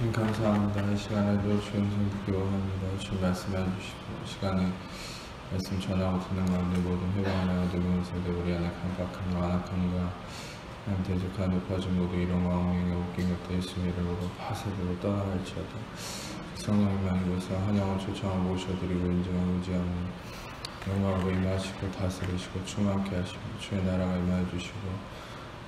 주님 감사합니다. 이 시간에도 주님 듣기 원합니다. 주님 말씀해 주시고 시간에 말씀 전하고 듣는 가운데 모든 회방이나 어둠의 세대 우리 안에 강박함과 완악함과 하나님 대적한 높아진 모두 이런 왕행에 웃긴 것도 예수님의 이름으로 파쇄되고 떠나갈지어다. 성령님만 이곳에 환영을 초청하고 모셔드리고 인정하고 의지하는 영광으로 임하시고 다스리시고 충만케 하시고 주의 나라가 임하여 주시고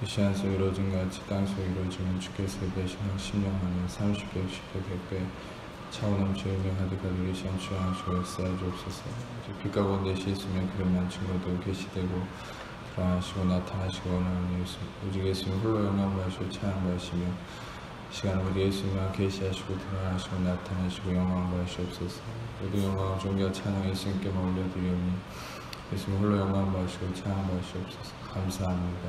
이 시간 속 이루어진 같이 땅 속 이루어지면 주께서 배신한 10년 만에 30배, 60배, 100배 차고 넘치는 가득하게 우리 시간 주하시고 역사해 주옵소서. 빛 가운데 있으면 그릇만 친구도 계시되고 드러나시고 나타나시고 원하는 예수 오직 예수님 홀로 영광 받으시고 찬양 받으시며 시간 우리 예수님만 계시하시고 드러나시고 나타나시고 영광 받으시옵소서. 모든 영광 존귀와 찬양 예수님께만 올려드리오니 예수님 홀로 영광 받으시고 찬양 받으시옵소서. 감사합니다.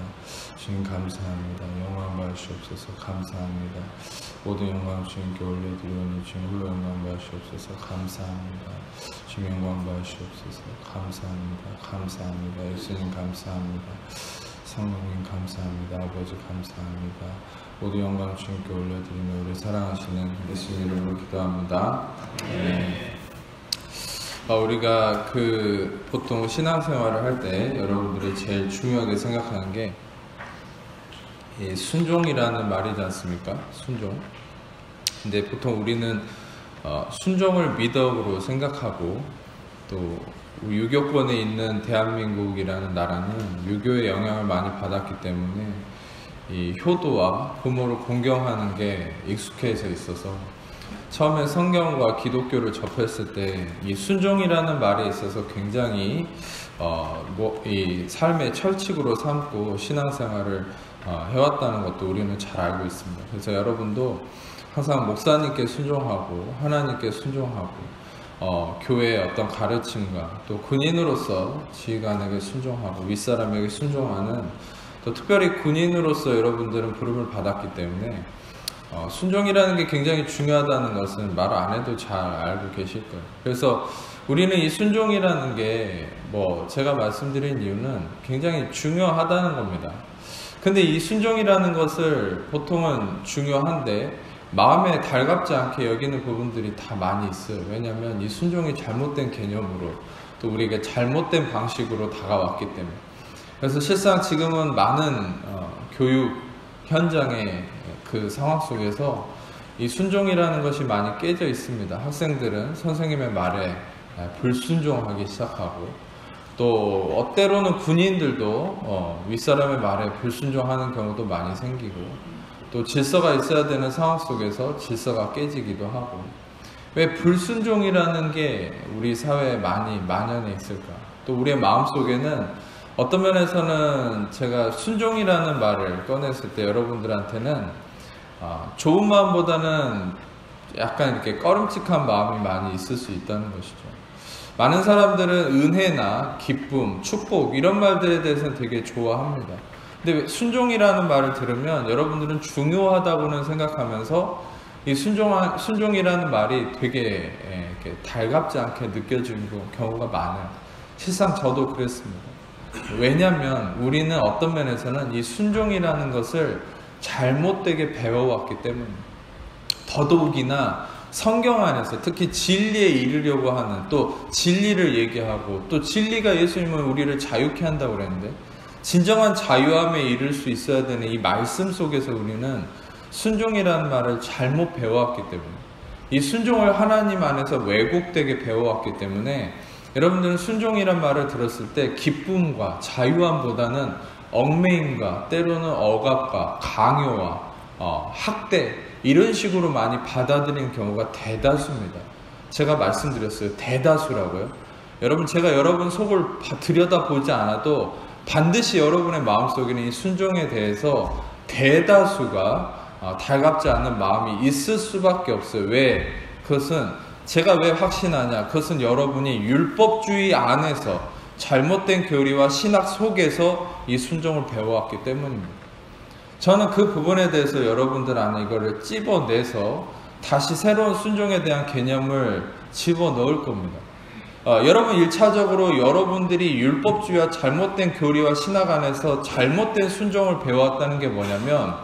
주님 감사합니다. 영광 받으시옵소서. 감사합니다. 모든 영광 주님께 올려드리오니 주님 홀로 영광 받으시옵소서. 감사합니다. 주님 영광 받으시옵소서. 감사합니다. 감사합니다. 예수님 감사합니다. 성령님 감사합니다. 아버지 감사합니다. 모든 영광 주님께 올려드리며 우리 사랑하시는 예수님 이름으로 기도합니다. 네. 우리가 보통 신앙생활을 할 때 여러분들이 제일 중요하게 생각하는 게 이 순종이라는 말이지 않습니까? 순종. 근데 보통 우리는 순종을 미덕으로 생각하고 또 유교권에 있는 대한민국이라는 나라는 유교의 영향을 많이 받았기 때문에 이 효도와 부모를 공경하는 게 익숙해져 있어서 처음에 성경과 기독교를 접했을 때 이 순종이라는 말에 있어서 굉장히 이 삶의 철칙으로 삼고 신앙생활을 해왔다는 것도 우리는 잘 알고 있습니다. 그래서 여러분도 항상 목사님께 순종하고 하나님께 순종하고 교회의 어떤 가르침과 또 군인으로서 지휘관에게 순종하고 윗사람에게 순종하는 또 특별히 군인으로서 여러분들은 부름을 받았기 때문에 순종이라는 게 굉장히 중요하다는 것은 말 안 해도 잘 알고 계실 거예요. 그래서 우리는 이 순종이라는 게 제가 말씀드린 이유는 굉장히 중요하다는 겁니다. 근데 이 순종이라는 것을 보통은 중요한데 마음에 달갑지 않게 여기는 부분들이 다 많이 있어요. 왜냐하면 이 순종이 잘못된 개념으로 또 우리에게 잘못된 방식으로 다가왔기 때문에. 그래서 실상 지금은 많은 교육 현장의 그 상황 속에서 이 순종이라는 것이 많이 깨져 있습니다. 학생들은 선생님의 말에 불순종하기 시작하고 또 때로는 군인들도 윗사람의 말에 불순종하는 경우도 많이 생기고 또 질서가 있어야 되는 상황 속에서 질서가 깨지기도 하고 왜 불순종이라는 게 우리 사회에 많이 만연해 있을까? 또 우리의 마음속에는 어떤 면에서는 제가 순종이라는 말을 꺼냈을 때 여러분들한테는 좋은 마음보다는 약간 이렇게 꺼림칙한 마음이 많이 있을 수 있다는 것이죠. 많은 사람들은 은혜나 기쁨, 축복 이런 말들에 대해서는 되게 좋아합니다. 근데 순종이라는 말을 들으면 여러분들은 중요하다고는 생각하면서 이 순종이라는 말이 되게 이렇게 달갑지 않게 느껴지는 경우가 많아요. 실상 저도 그랬습니다. 왜냐하면 우리는 어떤 면에서는 이 순종이라는 것을 잘못되게 배워왔기 때문입니다. 더더욱이나 성경 안에서 특히 진리에 이르려고 하는 또 진리를 얘기하고 또 진리가 예수님은 우리를 자유케 한다고 그랬는데 진정한 자유함에 이를 수 있어야 되는 이 말씀 속에서 우리는 순종이라는 말을 잘못 배워왔기 때문에 이 순종을 하나님 안에서 왜곡되게 배워왔기 때문에 여러분들은 순종이란 말을 들었을 때 기쁨과 자유함보다는 얽매임과 때로는 억압과 강요와 학대 이런 식으로 많이 받아들이는 경우가 대다수입니다. 제가 말씀드렸어요. 대다수라고요. 여러분 제가 여러분 속을 들여다보지 않아도 반드시 여러분의 마음속에는 이 순종에 대해서 대다수가 달갑지 않는 마음이 있을 수밖에 없어요. 왜? 그것은 제가 왜 확신하냐? 그것은 여러분이 율법주의 안에서 잘못된 교리와 신학 속에서 이 순종을 배워왔기 때문입니다. 저는 그 부분에 대해서 여러분들 안에 이거를 찝어내서 다시 새로운 순종에 대한 개념을 집어넣을 겁니다. 여러분 1차적으로 여러분들이 율법주의와 잘못된 교리와 신학 안에서 잘못된 순종을 배워왔다는 게 뭐냐면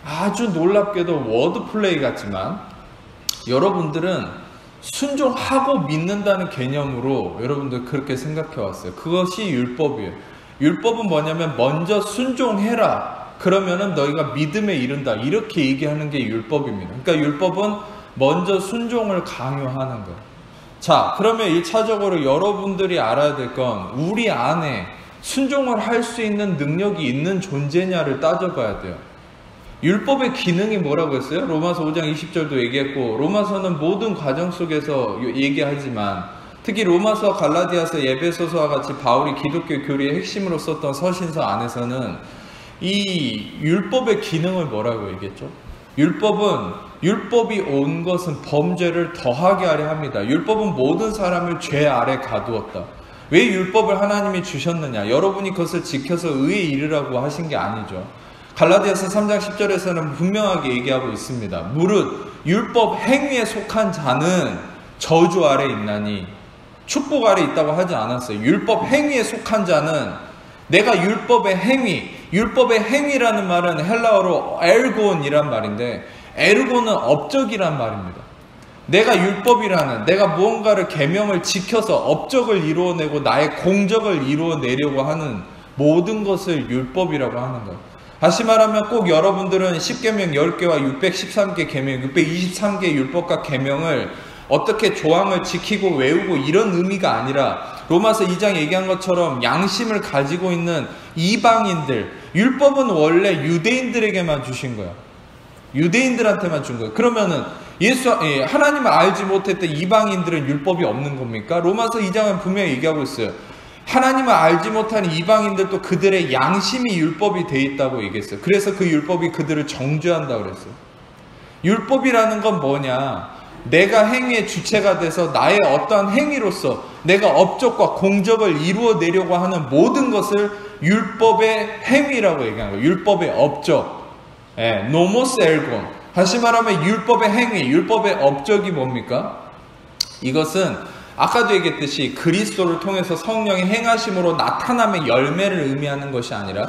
아주 놀랍게도 워드플레이 같지만 여러분들은 순종하고 믿는다는 개념으로 여러분들 그렇게 생각해 왔어요. 그것이 율법이에요. 율법은 뭐냐면 먼저 순종해라. 그러면은 너희가 믿음에 이른다. 이렇게 얘기하는 게 율법입니다. 그러니까 율법은 먼저 순종을 강요하는 거예요. 자, 그러면 1차적으로 여러분들이 알아야 될 건 우리 안에 순종을 할 수 있는 능력이 있는 존재냐를 따져봐야 돼요. 율법의 기능이 뭐라고 했어요? 로마서 5장 20절도 얘기했고, 로마서는 모든 과정 속에서 얘기하지만 특히 로마서, 갈라디아서, 에베소서와 같이 바울이 기독교 교리의 핵심으로 썼던 서신서 안에서는 이 율법의 기능을 뭐라고 얘기했죠? 율법이 온 것은 범죄를 더하게 하려 합니다. 율법은 모든 사람을 죄 아래 가두었다. 왜 율법을 하나님이 주셨느냐? 여러분이 그것을 지켜서 의에 이르라고 하신 게 아니죠. 갈라디아서 3장 10절에서는 분명하게 얘기하고 있습니다. 무릇 율법 행위에 속한 자는 저주 아래 있나니, 축복 아래 있다고 하지 않았어요. 율법 행위에 속한 자는, 내가 율법의 행위라는 말은 헬라어로 에르곤이란 말인데, 에르곤은 업적이란 말입니다. 내가 율법이라는, 내가 무언가를 계명을 지켜서 업적을 이루어내고 나의 공적을 이루어내려고 하는 모든 것을 율법이라고 하는 거예요. 다시 말하면 꼭 여러분들은 10계명 10개와 613개 계명, 623개 율법과 계명을 어떻게 조항을 지키고 외우고 이런 의미가 아니라, 로마서 2장 얘기한 것처럼 양심을 가지고 있는 이방인들, 율법은 원래 유대인들에게만 주신 거야. 유대인들한테만 준 거예요. 그러면은 하나님을 알지 못했던 이방인들은 율법이 없는 겁니까? 로마서 2장은 분명히 얘기하고 있어요. 하나님을 알지 못하는 이방인들도 그들의 양심이 율법이 돼 있다고 얘기했어요. 그래서 그 율법이 그들을 정죄한다고 그랬어요. 율법이라는 건 뭐냐? 내가 행위의 주체가 돼서 나의 어떠한 행위로서 내가 업적과 공적을 이루어내려고 하는 모든 것을 율법의 행위라고 얘기하는 거예요. 율법의 업적. 노모스 엘곤. 다시 말하면 율법의 행위, 율법의 업적이 뭡니까? 이것은 아까도 얘기했듯이 그리스도를 통해서 성령의 행하심으로 나타남의 열매를 의미하는 것이 아니라,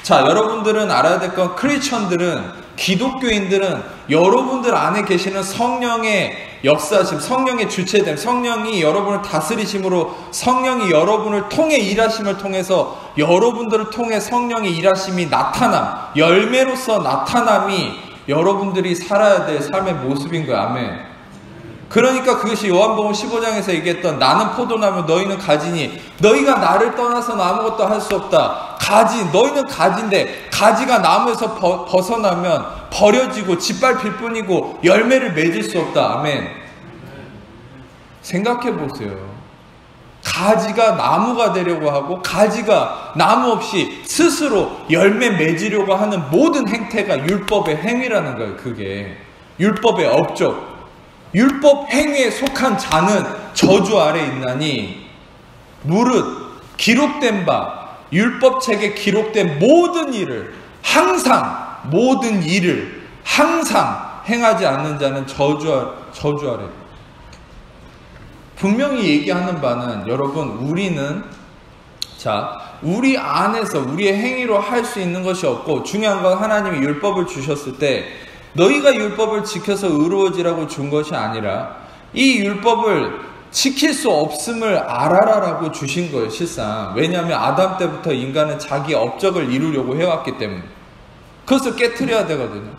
자, 여러분들은 알아야 될 건, 크리스천들은, 기독교인들은 여러분들 안에 계시는 성령의 역사심, 성령의 주체됨, 성령이 여러분을 다스리심으로 성령이 여러분을 통해 일하심을 통해서 여러분들을 통해 성령의 일하심이 나타남, 열매로서 나타남이 여러분들이 살아야 될 삶의 모습인 거야. 아멘. 그러니까 그것이 요한복음 15장에서 얘기했던 나는 포도나무 너희는 가지니 너희가 나를 떠나서는 아무것도 할 수 없다. 가지, 너희는 가지인데 가지가 나무에서 벗어나면 버려지고 짓밟힐 뿐이고 열매를 맺을 수 없다. 아멘. 생각해 보세요. 가지가 나무가 되려고 하고 가지가 나무 없이 스스로 열매 맺으려고 하는 모든 행태가 율법의 행위라는 거예요. 그게 율법의 업적. 율법 행위에 속한 자는 저주 아래 있나니, 무릇 기록된 바 율법책에 기록된 모든 일을 항상 행하지 않는 자는 저주 아래. 분명히 얘기하는 바는, 여러분, 우리는 우리 안에서 우리의 행위로 할 수 있는 것이 없고, 중요한 건 하나님이 율법을 주셨을 때 너희가 율법을 지켜서 의로워지라고 준 것이 아니라 이 율법을 지킬 수 없음을 알아라라고 주신 거예요. 실상. 왜냐하면 아담 때부터 인간은 자기 업적을 이루려고 해왔기 때문에. 그것을 깨트려야 되거든요.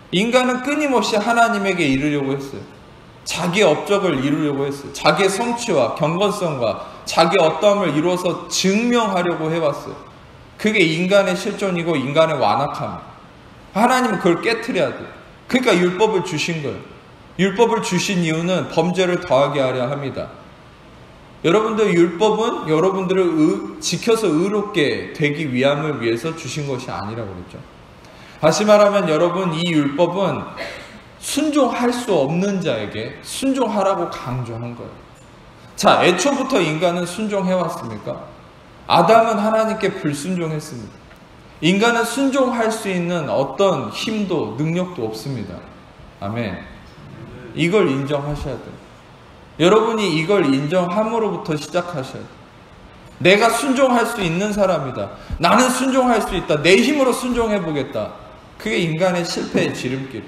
인간은 끊임없이 하나님에게 이르려고 했어요. 자기의 업적을 이루려고 했어요. 자기의 성취와 경건성과 자기의 어떠함을 이루어서 증명하려고 해왔어요. 그게 인간의 실존이고 인간의 완악함이에요. 하나님은 그걸 깨트려야 돼요. 그러니까 율법을 주신 거예요. 율법을 주신 이유는 범죄를 더하게 하려 합니다. 여러분들, 율법은 여러분들을 지켜서 의롭게 되기 위함을 위해서 주신 것이 아니라고 그랬죠. 다시 말하면 여러분, 이 율법은 순종할 수 없는 자에게 순종하라고 강조한 거예요. 자, 애초부터 인간은 순종해왔습니까? 아담은 하나님께 불순종했습니다. 인간은 순종할 수 있는 어떤 힘도 능력도 없습니다. 아멘. 이걸 인정하셔야 돼요. 여러분이 이걸 인정함으로부터 시작하셔야 돼요. 내가 순종할 수 있는 사람이다. 나는 순종할 수 있다. 내 힘으로 순종해보겠다. 그게 인간의 실패의 지름길.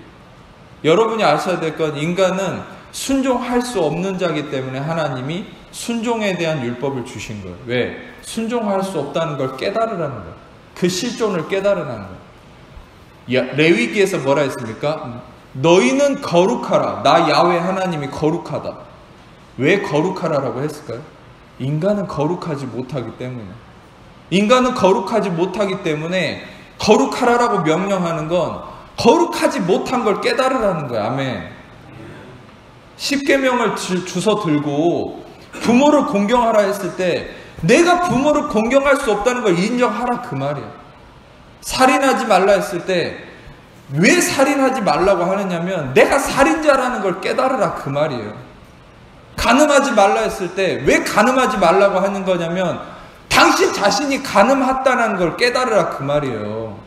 여러분이 아셔야 될 건 인간은 순종할 수 없는 자이기 때문에 하나님이 순종에 대한 율법을 주신 거예요. 왜? 순종할 수 없다는 걸 깨달으라는 거예요. 그 실존을 깨달으라는 거예요. 레위기에서 뭐라 했습니까? 너희는 거룩하라. 나 야훼 하나님이 거룩하다. 왜 거룩하라라고 했을까요? 인간은 거룩하지 못하기 때문에. 인간은 거룩하지 못하기 때문에 거룩하라라고 명령하는 건 거룩하지 못한 걸 깨달으라는 거야. 아멘. 십계명을 주워 들고 부모를 공경하라 했을 때 내가 부모를 공경할 수 없다는 걸 인정하라 그 말이야. 살인하지 말라 했을 때 왜 살인하지 말라고 하느냐면 내가 살인자라는 걸 깨달으라 그 말이에요. 간음하지 말라 했을 때 왜 간음하지 말라고 하는 거냐면 당신 자신이 간음했다는 걸 깨달으라 그 말이에요.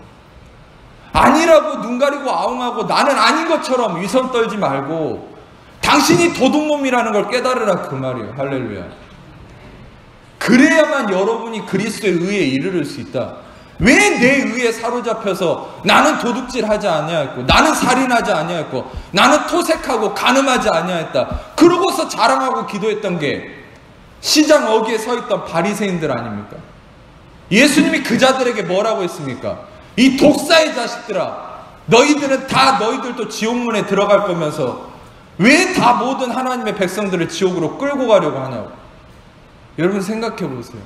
아니라고 눈 가리고 아웅하고 나는 아닌 것처럼 위선 떨지 말고 당신이 도둑놈이라는 걸 깨달으라 그 말이에요. 할렐루야. 그래야만 여러분이 그리스도의 의에 이르를 수 있다. 왜 내 의에 사로잡혀서 나는 도둑질하지 아니하였고 나는 살인하지 아니하였고 나는 토색하고 간음하지 아니하였다. 그러고서 자랑하고 기도했던 게 시장 어귀에 서 있던 바리새인들 아닙니까? 예수님이 그 자들에게 뭐라고 했습니까? 이 독사의 자식들아, 너희들은 다 너희들도 지옥문에 들어갈 거면서 왜 다 모든 하나님의 백성들을 지옥으로 끌고 가려고 하냐고. 여러분 생각해 보세요.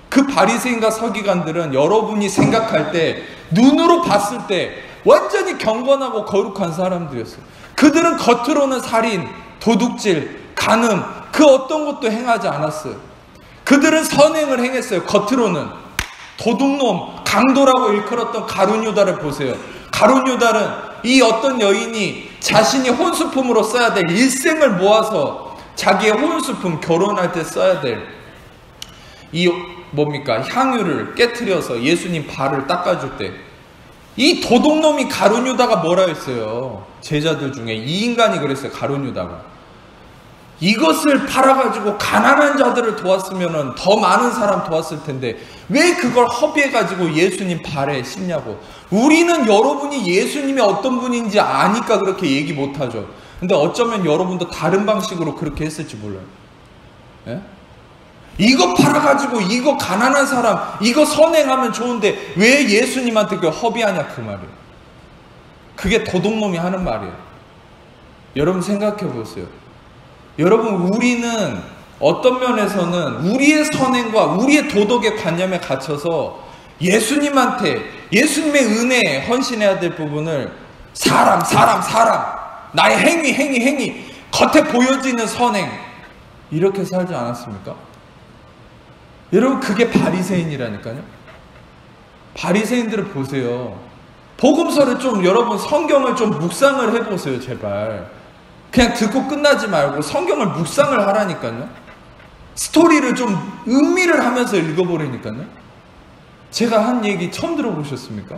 그 바리새인과 서기관들은 여러분이 생각할 때 눈으로 봤을 때 완전히 경건하고 거룩한 사람들이었어요. 그들은 겉으로는 살인, 도둑질, 간음 그 어떤 것도 행하지 않았어요. 그들은 선행을 행했어요. 겉으로는. 도둑놈, 강도라고 일컬었던 가룟 유다를 보세요. 가룟 유다는 이 어떤 여인이 자신이 혼수품으로 써야 될 일생을 모아서 자기의 혼수품 결혼할 때 써야 될 이 뭡니까? 향유를 깨트려서 예수님 발을 닦아줄 때 이 도둑놈이 가룟 유다가 뭐라 했어요? 제자들 중에 이 인간이 그랬어요. 가룟 유다가 이것을 팔아가지고 가난한 자들을 도왔으면 더 많은 사람 도왔을 텐데 왜 그걸 허비해가지고 예수님 발에 씻냐고. 우리는 여러분이 예수님이 어떤 분인지 아니까 그렇게 얘기 못하죠. 근데 어쩌면 여러분도 다른 방식으로 그렇게 했을지 몰라요. 예? 이거 팔아가지고 이거 가난한 사람 이거 선행하면 좋은데 왜 예수님한테 그 허비하냐 그 말이에요. 그게 도둑놈이 하는 말이에요. 여러분 생각해 보세요. 여러분 우리는 어떤 면에서는 우리의 선행과 우리의 도덕의 관념에 갇혀서 예수님한테 예수님의 은혜에 헌신해야 될 부분을 사람 나의 행위 겉에 보여지는 선행 이렇게 살지 않았습니까? 여러분 그게 바리새인이라니까요. 바리새인들을 보세요. 복음서를 좀 여러분 성경을 좀 묵상을 해보세요. 제발 그냥 듣고 끝나지 말고 성경을 묵상을 하라니까요. 스토리를 좀 음미를 하면서 읽어보라니까요. 제가 한 얘기 처음 들어보셨습니까?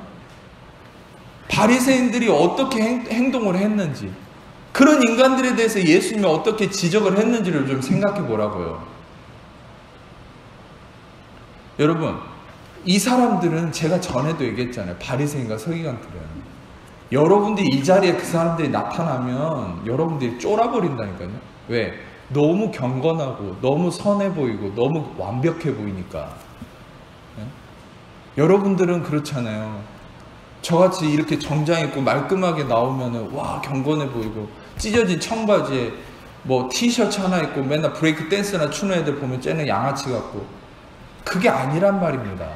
바리새인들이 어떻게 행동을 했는지 그런 인간들에 대해서 예수님이 어떻게 지적을 했는지를 좀 생각해 보라고요. 여러분 이 사람들은 제가 전에도 얘기했잖아요. 바리새인과 서기관들은 여러분들이 이 자리에 그 사람들이 나타나면 여러분들이 쫄아버린다니까요. 왜? 너무 경건하고 너무 선해 보이고 너무 완벽해 보이니까. 네? 여러분들은 그렇잖아요. 저같이 이렇게 정장 입고 말끔하게 나오면은 와 경건해 보이고 찢어진 청바지에 뭐 티셔츠 하나 입고 맨날 브레이크 댄스나 추는 애들 보면 쟤는 양아치 같고 그게 아니란 말입니다.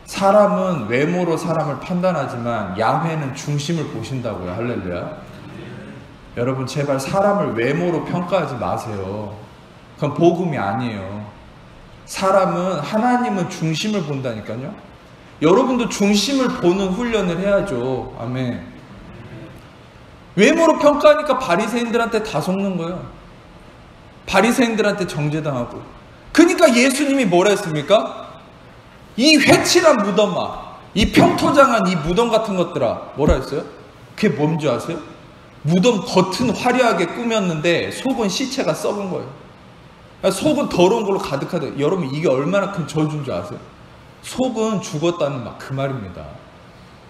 사람은 외모로 사람을 판단하지만 야훼는 중심을 보신다고요. 할렐루야. 여러분 제발 사람을 외모로 평가하지 마세요. 그건 복음이 아니에요. 사람은 하나님은 중심을 본다니까요. 여러분도 중심을 보는 훈련을 해야죠. 아멘. 외모로 평가하니까 바리새인들한테 다 속는 거예요. 바리새인들한테 정죄당하고. 그러니까 예수님이 뭐라 했습니까? 이 회칠한 무덤아, 이 평토장한 이 무덤 같은 것들아, 뭐라 했어요? 그게 뭔지 아세요? 무덤 겉은 화려하게 꾸몄는데 속은 시체가 썩은 거예요. 속은 더러운 걸로 가득하다. 여러분 이게 얼마나 큰 저주인 줄 아세요? 속은 죽었다는 그 말입니다.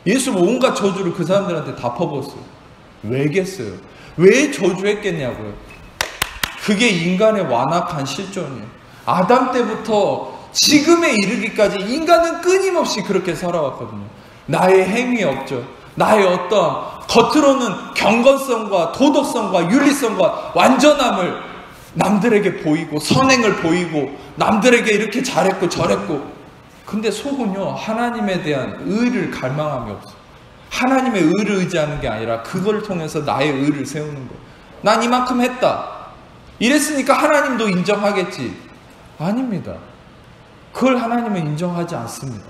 예수 온갖 저주를 그 사람들한테 다 퍼부었어요. 왜겠어요? 왜 저주했겠냐고요. 그게 인간의 완악한 실존이에요. 아담 때부터 지금에 이르기까지 인간은 끊임없이 그렇게 살아왔거든요. 나의 행위 없죠. 나의 어떤 겉으로는 경건성과 도덕성과 윤리성과 완전함을 남들에게 보이고 선행을 보이고 남들에게 이렇게 잘했고 저랬고, 근데 속은요 하나님에 대한 의를 갈망함이 없어요. 하나님의 의를 의지하는 게 아니라 그걸 통해서 나의 의를 세우는 거예요. 난 이만큼 했다, 이랬으니까 하나님도 인정하겠지. 아닙니다. 그걸 하나님은 인정하지 않습니다.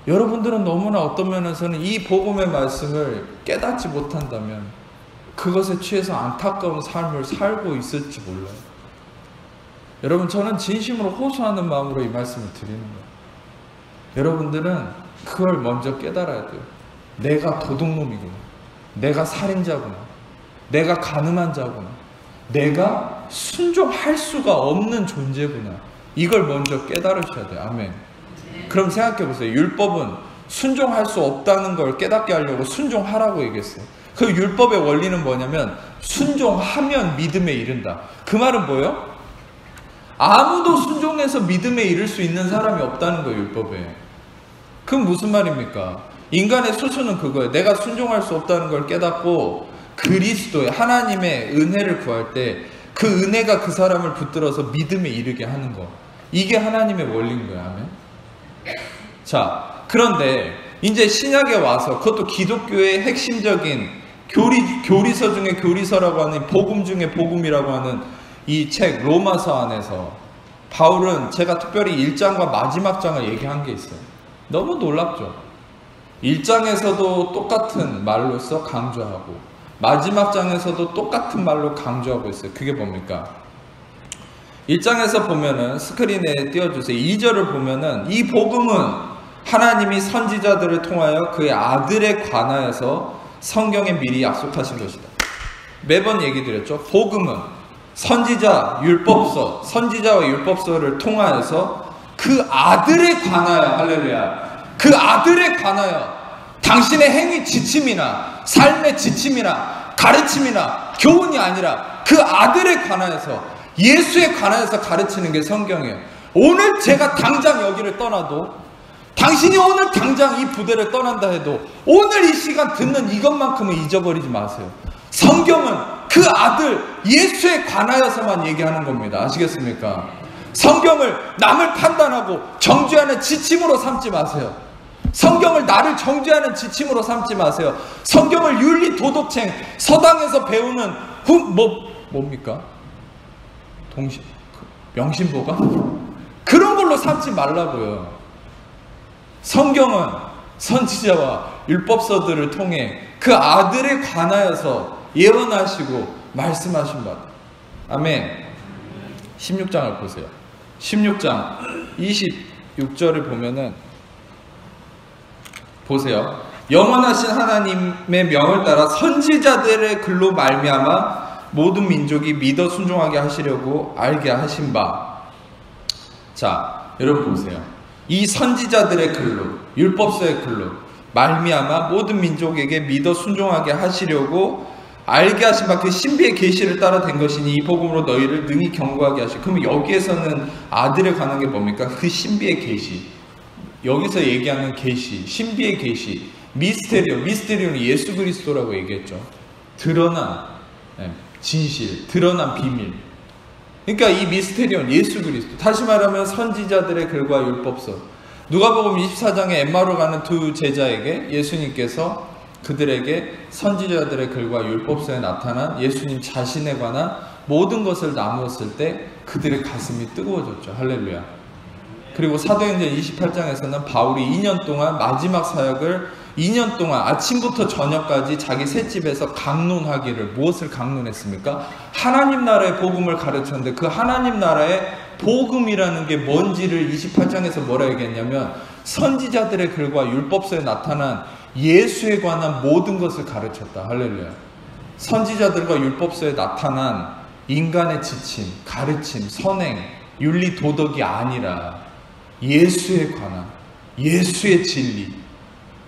여러분들은 너무나 어떤 면에서는 이 복음의 말씀을 깨닫지 못한다면 그것에 취해서 안타까운 삶을 살고 있을지 몰라요. 여러분, 저는 진심으로 호소하는 마음으로 이 말씀을 드리는 거예요. 여러분들은 그걸 먼저 깨달아야 돼요. 내가 도둑놈이구나, 내가 살인자구나, 내가 가늠한 자구나, 내가 순종할 수가 없는 존재구나, 이걸 먼저 깨달으셔야 돼요. 아멘. 그럼 생각해 보세요. 율법은 순종할 수 없다는 걸 깨닫게 하려고 순종하라고 얘기했어요. 그 율법의 원리는 뭐냐면 순종하면 믿음에 이른다. 그 말은 뭐예요? 아무도 순종해서 믿음에 이를 수 있는 사람이 없다는 거예요, 율법에. 그럼 무슨 말입니까? 인간의 수수는 그거예요. 내가 순종할 수 없다는 걸 깨닫고 그리스도의 하나님의 은혜를 구할 때 그 은혜가 그 사람을 붙들어서 믿음에 이르게 하는 거, 이게 하나님의 원리인 거예요. 아멘. 자, 그런데 이제 신약에 와서, 그것도 기독교의 핵심적인 교리서 중에 교리서라고 하는, 복음 중에 복음이라고 하는 이 책 로마서 안에서 바울은 제가 특별히 1장과 마지막 장을 얘기한 게 있어요. 너무 놀랍죠? 1장에서도 똑같은 말로써 강조하고 마지막 장에서도 똑같은 말로 강조하고 있어요. 그게 뭡니까? 1장에서 보면은, 스크린에 띄워주세요. 2절을 보면은 이 복음은 하나님이 선지자들을 통하여 그의 아들에 관하여서 성경에 미리 약속하신 것이다. 매번 얘기 드렸죠. 복음은 선지자, 율법서, 선지자와 율법서를 통하여서 그 아들에 관하여, 할렐루야, 그 아들에 관하여 당신의 행위 지침이나 삶의 지침이나 가르침이나 교훈이 아니라 그 아들에 관하여서, 예수에 관하여서 가르치는 게 성경이에요. 오늘 제가 당장 여기를 떠나도, 당신이 오늘 당장 이 부대를 떠난다 해도 오늘 이 시간 듣는 이것만큼은 잊어버리지 마세요. 성경은 그 아들 예수에 관하여서만 얘기하는 겁니다. 아시겠습니까? 성경을 남을 판단하고 정죄하는 지침으로 삼지 마세요. 성경을 나를 정죄하는 지침으로 삼지 마세요. 성경을 윤리 도덕책 서당에서 배우는 뭡니까? 명심보가? 그런 걸로 삼지 말라고요. 성경은 선지자와 율법서들을 통해 그 아들에 관하여서 예언하시고 말씀하신 바. 아멘. 16장을 보세요. 16장 26절을 보면은, 보세요. 영원하신 하나님의 명을 따라 선지자들의 글로 말미암아 모든 민족이 믿어 순종하게 하시려고 알게 하신 바. 자, 여러분 보세요. 이 선지자들의 글로, 율법서의 글로 말미암아 모든 민족에게 믿어 순종하게 하시려고 알게 하신 바, 그 신비의 계시를 따라 된 것이니 이 복음으로 너희를 능히 경고하게 하시고. 그러면 여기에서는 아들에 관한 게 뭡니까? 그 신비의 계시, 여기서 얘기하는 계시, 신비의 계시, 미스테리온은 예수 그리스도라고 얘기했죠. 드러난 진실, 드러난 비밀. 그러니까 이 미스테리온 예수 그리스도, 다시 말하면 선지자들의 글과 율법서. 누가복음 24장에 엠마오로 가는 두 제자에게 예수님께서 그들에게 선지자들의 글과 율법서에 나타난 예수님 자신에 관한 모든 것을 나누었을 때 그들의 가슴이 뜨거워졌죠. 할렐루야. 그리고 사도행전 28장에서는 바울이 2년 동안 마지막 사역을 2년 동안 아침부터 저녁까지 자기 셋집에서 강론하기를, 무엇을 강론했습니까? 하나님 나라의 복음을 가르쳤는데 그 하나님 나라의 복음이라는 게 뭔지를 28장에서 뭐라 얘기했냐면 선지자들의 글과 율법서에 나타난 예수에 관한 모든 것을 가르쳤다. 할렐루야. 선지자들과 율법서에 나타난 인간의 지침, 가르침, 선행, 윤리 도덕이 아니라 예수에 관한, 예수의 진리,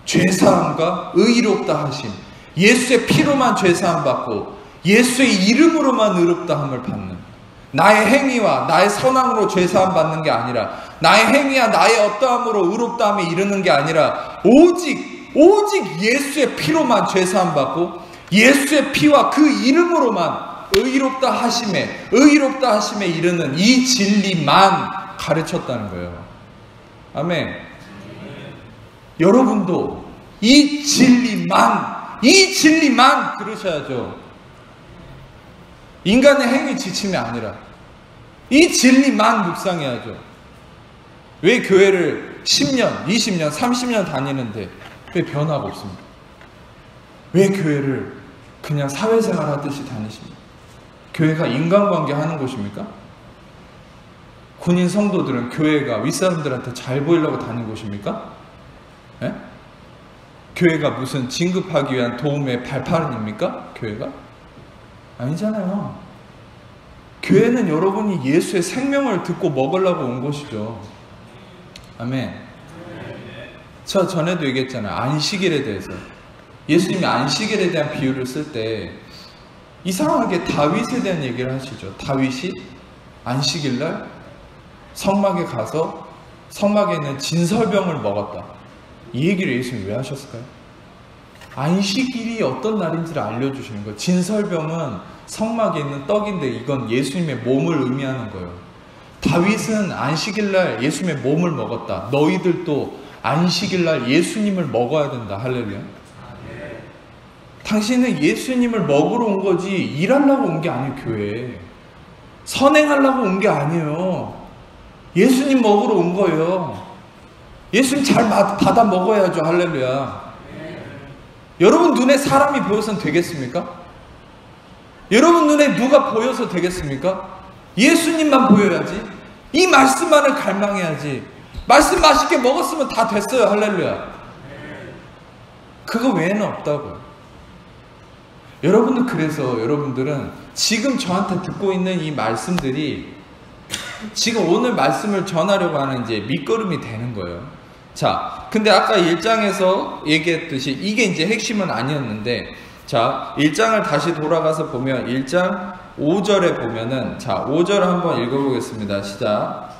죄사함과 의롭다 하심, 예수의 피로만 죄사함 받고 예수의 이름으로만 의롭다함을 받는, 나의 행위와 나의 선함으로 죄사함 받는 게 아니라, 나의 행위와 나의 어떠함으로 의롭다함에 이르는 게 아니라 오직 예수의 피로만 죄사함 받고 예수의 피와 그 이름으로만 의롭다 하심에 이르는 이 진리만 가르쳤다는 거예요. 아멘. 여러분도 이 진리만 들으셔야죠. 인간의 행위 지침이 아니라 이 진리만 묵상해야죠. 왜 교회를 10년, 20년, 30년 다니는데 왜 변화가 없습니까? 왜 교회를 그냥 사회생활 하듯이 다니십니까? 교회가 인간관계 하는 곳입니까? 군인 성도들은 교회가 윗사람들한테 잘 보이려고 다니는 곳입니까? 예? 교회가 무슨 진급하기 위한 도움의 발판입니까? 교회가? 아니잖아요. 교회는 여러분이 예수의 생명을 듣고 먹으려고 온 곳이죠. 아멘. 저 전에도 얘기했잖아요. 안식일에 대해서. 예수님이 안식일에 대한 비유를 쓸 때 이상하게 다윗에 대한 얘기를 하시죠. 다윗이 안식일날 성막에 가서 성막에 있는 진설병을 먹었다. 이 얘기를 예수님이 왜 하셨을까요? 안식일이 어떤 날인지를 알려주시는 거예요. 진설병은 성막에 있는 떡인데 이건 예수님의 몸을 의미하는 거예요. 다윗은 안식일날 예수님의 몸을 먹었다. 너희들도 안식일날 예수님을 먹어야 된다. 할렐루야. 당신은 예수님을 먹으러 온 거지 일하려고 온 게 아니에요. 교회에 선행하려고 온 게 아니에요. 예수님 먹으러 온 거예요. 예수님 잘 받아 먹어야죠. 할렐루야. 여러분 눈에 사람이 보여서는 되겠습니까? 여러분 눈에 누가 보여서 되겠습니까? 예수님만 보여야지. 이 말씀만을 갈망해야지. 말씀 맛있게 먹었으면 다 됐어요. 할렐루야. 그거 외에는 없다고요. 여러분들, 그래서 여러분들은 지금 저한테 듣고 있는 이 말씀들이 지금 오늘 말씀을 전하려고 하는 이제 밑거름이 되는 거예요. 자, 근데 아까 1장에서 얘기했듯이 이게 이제 핵심은 아니었는데, 자, 1장을 다시 돌아가서 보면 1장 5절에 보면은, 자, 5절 한번 읽어보겠습니다. 시작.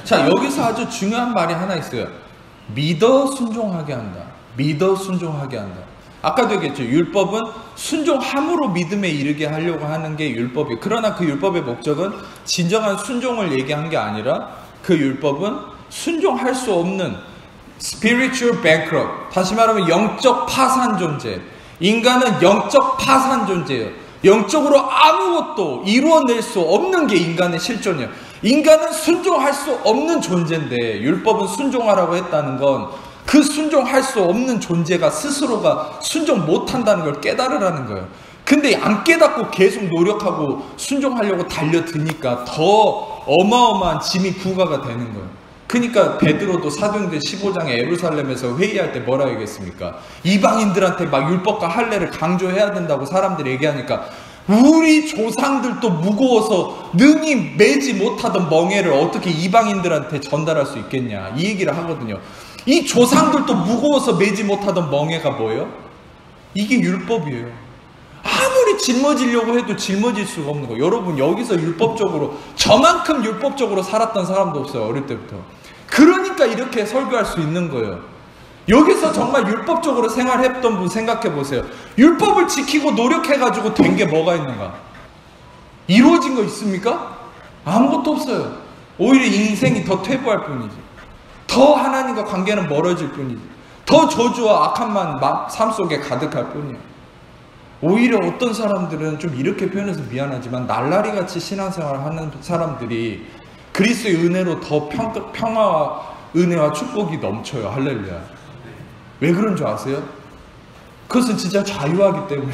자, 여기서 아주 중요한 말이 하나 있어요. 믿어 순종하게 한다. 믿어 순종하게 한다. 아까도 얘기했죠. 율법은 순종함으로 믿음에 이르게 하려고 하는 게 율법이에요. 그러나 그 율법의 목적은 진정한 순종을 얘기한 게 아니라 그 율법은 순종할 수 없는 spiritual bankrupt, 다시 말하면 영적 파산 존재. 인간은 영적 파산 존재예요. 영적으로 아무것도 이루어낼 수 없는 게 인간의 실존이에요. 인간은 순종할 수 없는 존재인데 율법은 순종하라고 했다는 건 그 순종할 수 없는 존재가 스스로가 순종 못한다는 걸 깨달으라는 거예요. 근데 안 깨닫고 계속 노력하고 순종하려고 달려드니까 더 어마어마한 짐이 부과가 되는 거예요. 그러니까 베드로도 사도행전 15장에 예루살렘에서 회의할 때 뭐라 얘기했습니까? 이방인들한테 막 율법과 할례를 강조해야 된다고 사람들이 얘기하니까 우리 조상들도 무거워서 능히 매지 못하던 멍에를 어떻게 이방인들한테 전달할 수 있겠냐, 이 얘기를 하거든요. 이 조상들도 무거워서 매지 못하던 멍에가 뭐예요? 이게 율법이에요. 아무리 짊어지려고 해도 짊어질 수가 없는 거예요. 여러분, 여기서 율법적으로, 저만큼 율법적으로 살았던 사람도 없어요. 어릴 때부터. 그러니까 이렇게 설교할 수 있는 거예요. 여기서 정말 율법적으로 생활했던 분 생각해 보세요. 율법을 지키고 노력해가지고 된 게 뭐가 있는가? 이루어진 거 있습니까? 아무것도 없어요. 오히려 인생이 더 퇴보할 뿐이지. 더 하나님과 관계는 멀어질 뿐이지. 더 저주와 악함만 삶 속에 가득할 뿐이야. 오히려 어떤 사람들은 좀 이렇게 표현해서 미안하지만 날라리같이 신앙생활을 하는 사람들이 그리스도의 은혜로 더 평화와 은혜와 축복이 넘쳐요. 할렐루야. 왜 그런 줄 아세요? 그것은 진짜 자유하기 때문에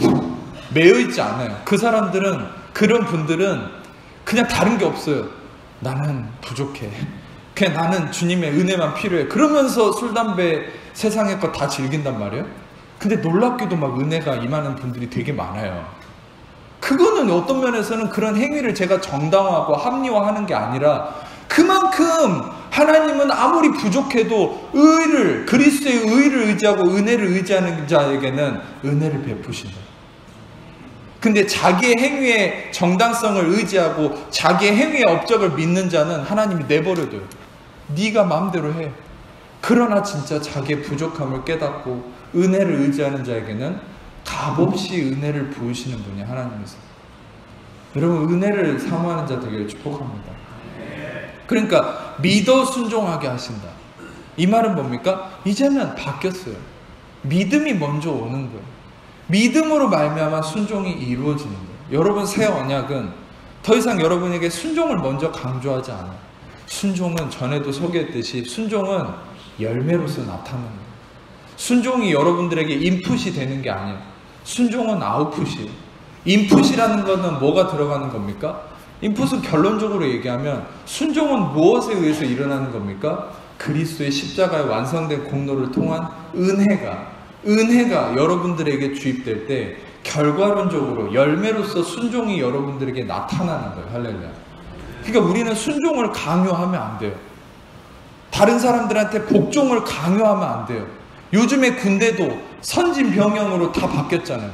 매여있지 않아요. 그 사람들은, 그런 분들은 그냥 다른 게 없어요. 나는 부족해. 그냥 나는 주님의 은혜만 필요해. 그러면서 술, 담배, 세상의 것 다 즐긴단 말이에요. 근데 놀랍게도 막 은혜가 임하는 분들이 되게 많아요. 그거는 어떤 면에서는 그런 행위를 제가 정당화하고 합리화하는 게 아니라 그만큼 하나님은 아무리 부족해도 그리스도의 의를 의지하고 은혜를 의지하는 자에게는 은혜를 베푸신다. 근데 자기의 행위의 정당성을 의지하고 자기의 행위의 업적을 믿는 자는 하나님이 내버려둬요. 네가 마음대로 해. 그러나 진짜 자기의 부족함을 깨닫고 은혜를 의지하는 자에게는 값없이 은혜를 부으시는 분이 하나님이세요. 여러분, 은혜를 사모하는 자 되게 축복합니다. 그러니까 믿어 순종하게 하신다. 이 말은 뭡니까? 이제는 바뀌었어요. 믿음이 먼저 오는 거예요. 믿음으로 말미암아 순종이 이루어지는 거예요. 여러분, 새 언약은 더 이상 여러분에게 순종을 먼저 강조하지 않아요. 순종은 전에도 소개했듯이 순종은 열매로서 나타나는 거예요. 순종이 여러분들에게 인풋이 되는 게 아니에요. 순종은 아웃풋이에요. 인풋이라는 것은 뭐가 들어가는 겁니까? 인풋은 결론적으로 얘기하면 순종은 무엇에 의해서 일어나는 겁니까? 그리스도의 십자가의 완성된 공로를 통한 은혜가 여러분들에게 주입될 때 결과론적으로 열매로서 순종이 여러분들에게 나타나는 거예요. 할렐루야. 그러니까 우리는 순종을 강요하면 안 돼요. 다른 사람들한테 복종을 강요하면 안 돼요. 요즘에 군대도 선진병영으로 다 바뀌었잖아요.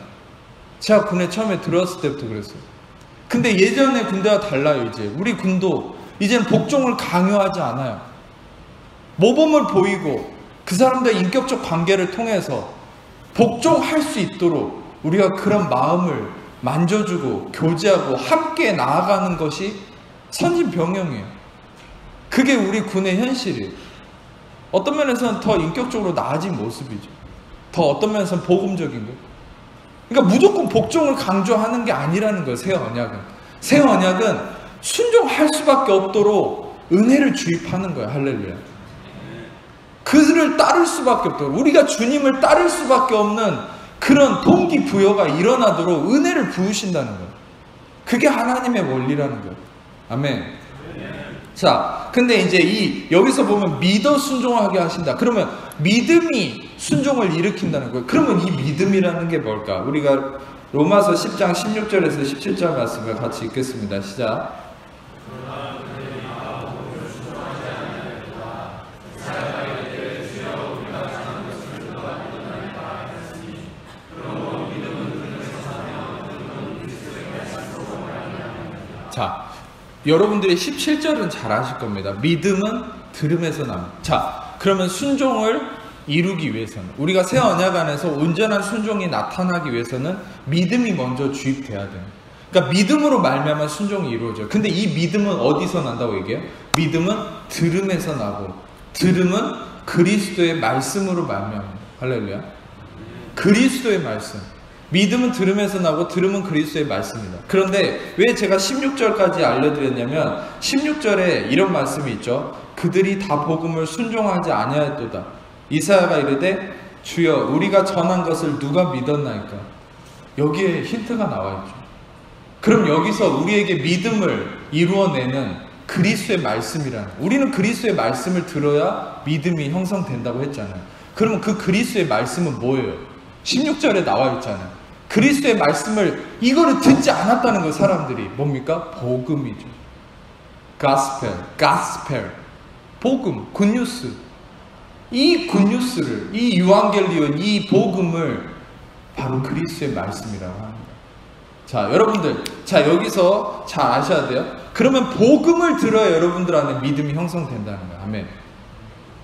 제가 군에 처음에 들어왔을 때부터 그랬어요. 근데 예전에 군대와 달라요. 이제 우리 군도 이제는 복종을 강요하지 않아요. 모범을 보이고 그 사람들의 인격적 관계를 통해서 복종할 수 있도록 우리가 그런 마음을 만져주고 교제하고 함께 나아가는 것이 선진병영이에요. 그게 우리 군의 현실이에요. 어떤 면에서는 더 인격적으로 나아진 모습이죠. 더 어떤 면에서는 복음적인 거예요. 그러니까 무조건 복종을 강조하는 게 아니라는 거예요. 새 언약은. 새 언약은 순종할 수밖에 없도록 은혜를 주입하는 거예요. 할렐루야. 그들을 따를 수밖에 없도록, 우리가 주님을 따를 수밖에 없는 그런 동기부여가 일어나도록 은혜를 부으신다는 거예요. 그게 하나님의 원리라는 거예요. 아멘. 자, 근데 이제 여기서 보면 믿어 순종하게 하신다. 그러면 믿음이 순종을 일으킨다는 거예요. 그러면 이 믿음이라는 게 뭘까? 우리가 로마서 10장 16절에서 17절 말씀을 같이 읽겠습니다. 시작. 자, 여러분들이 17절은 잘 아실 겁니다. 믿음은 들음에서 납니다. 자, 그러면 순종을 이루기 위해서는, 우리가 새 언약 안에서 온전한 순종이 나타나기 위해서는 믿음이 먼저 주입돼야 돼요. 그러니까 믿음으로 말미암아 순종이 이루어져요. 근데 이 믿음은 어디서 난다고 얘기해요? 믿음은 들음에서 나고, 들음은 그리스도의 말씀으로 말미암아요. 할렐루야. 그리스도의 말씀. 믿음은 들음에서 나고 들음은 그리스도의 말씀입니다. 그런데 왜 제가 16절까지 알려드렸냐면 16절에 이런 말씀이 있죠. 그들이 다 복음을 순종하지 아니하였도다. 이사야가 이르되 주여 우리가 전한 것을 누가 믿었나이까. 여기에 힌트가 나와 있죠. 그럼 여기서 우리에게 믿음을 이루어내는 그리스도의 말씀이라는, 우리는 그리스도의 말씀을 들어야 믿음이 형성된다고 했잖아요. 그러면 그 그리스도의 말씀은 뭐예요? 16절에 나와 있잖아요. 그리스도의 말씀을, 이거를 듣지 않았다는 거 사람들이. 뭡니까? 복음이죠. 가스펠. 복음, 굿뉴스. 이 굿뉴스를, 이 유앙겔리온, 이 복음을 바로 그리스도의 말씀이라고 합니다. 자, 여러분들, 자, 여기서 잘 아셔야 돼요. 그러면 복음을 들어야 여러분들 안에 믿음이 형성된다는 거예요. 아멘.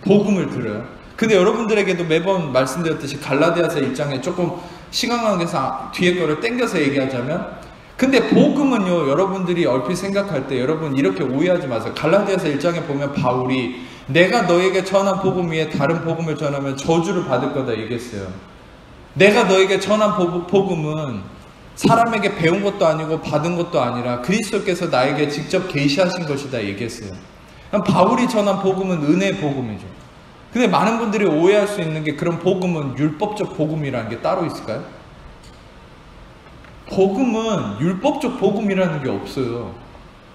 복음을 들어요. 근데 여러분들에게도 매번 말씀드렸듯이 갈라디아서 1장에 조금 시간 관계상 뒤에 거를 땡겨서 얘기하자면, 근데 복음은요, 여러분들이 얼핏 생각할 때 여러분 이렇게 오해하지 마세요. 갈라디아서 1장에 보면 바울이 내가 너에게 전한 복음 위에 다른 복음을 전하면 저주를 받을 거다 얘기했어요. 내가 너에게 전한 복음은 사람에게 배운 것도 아니고 받은 것도 아니라 그리스도께서 나에게 직접 계시하신 것이다 얘기했어요. 바울이 전한 복음은 은혜의 복음이죠. 근데 많은 분들이 오해할 수 있는 게, 그럼 복음은 율법적 복음이라는 게 따로 있을까요? 복음은 율법적 복음이라는 게 없어요.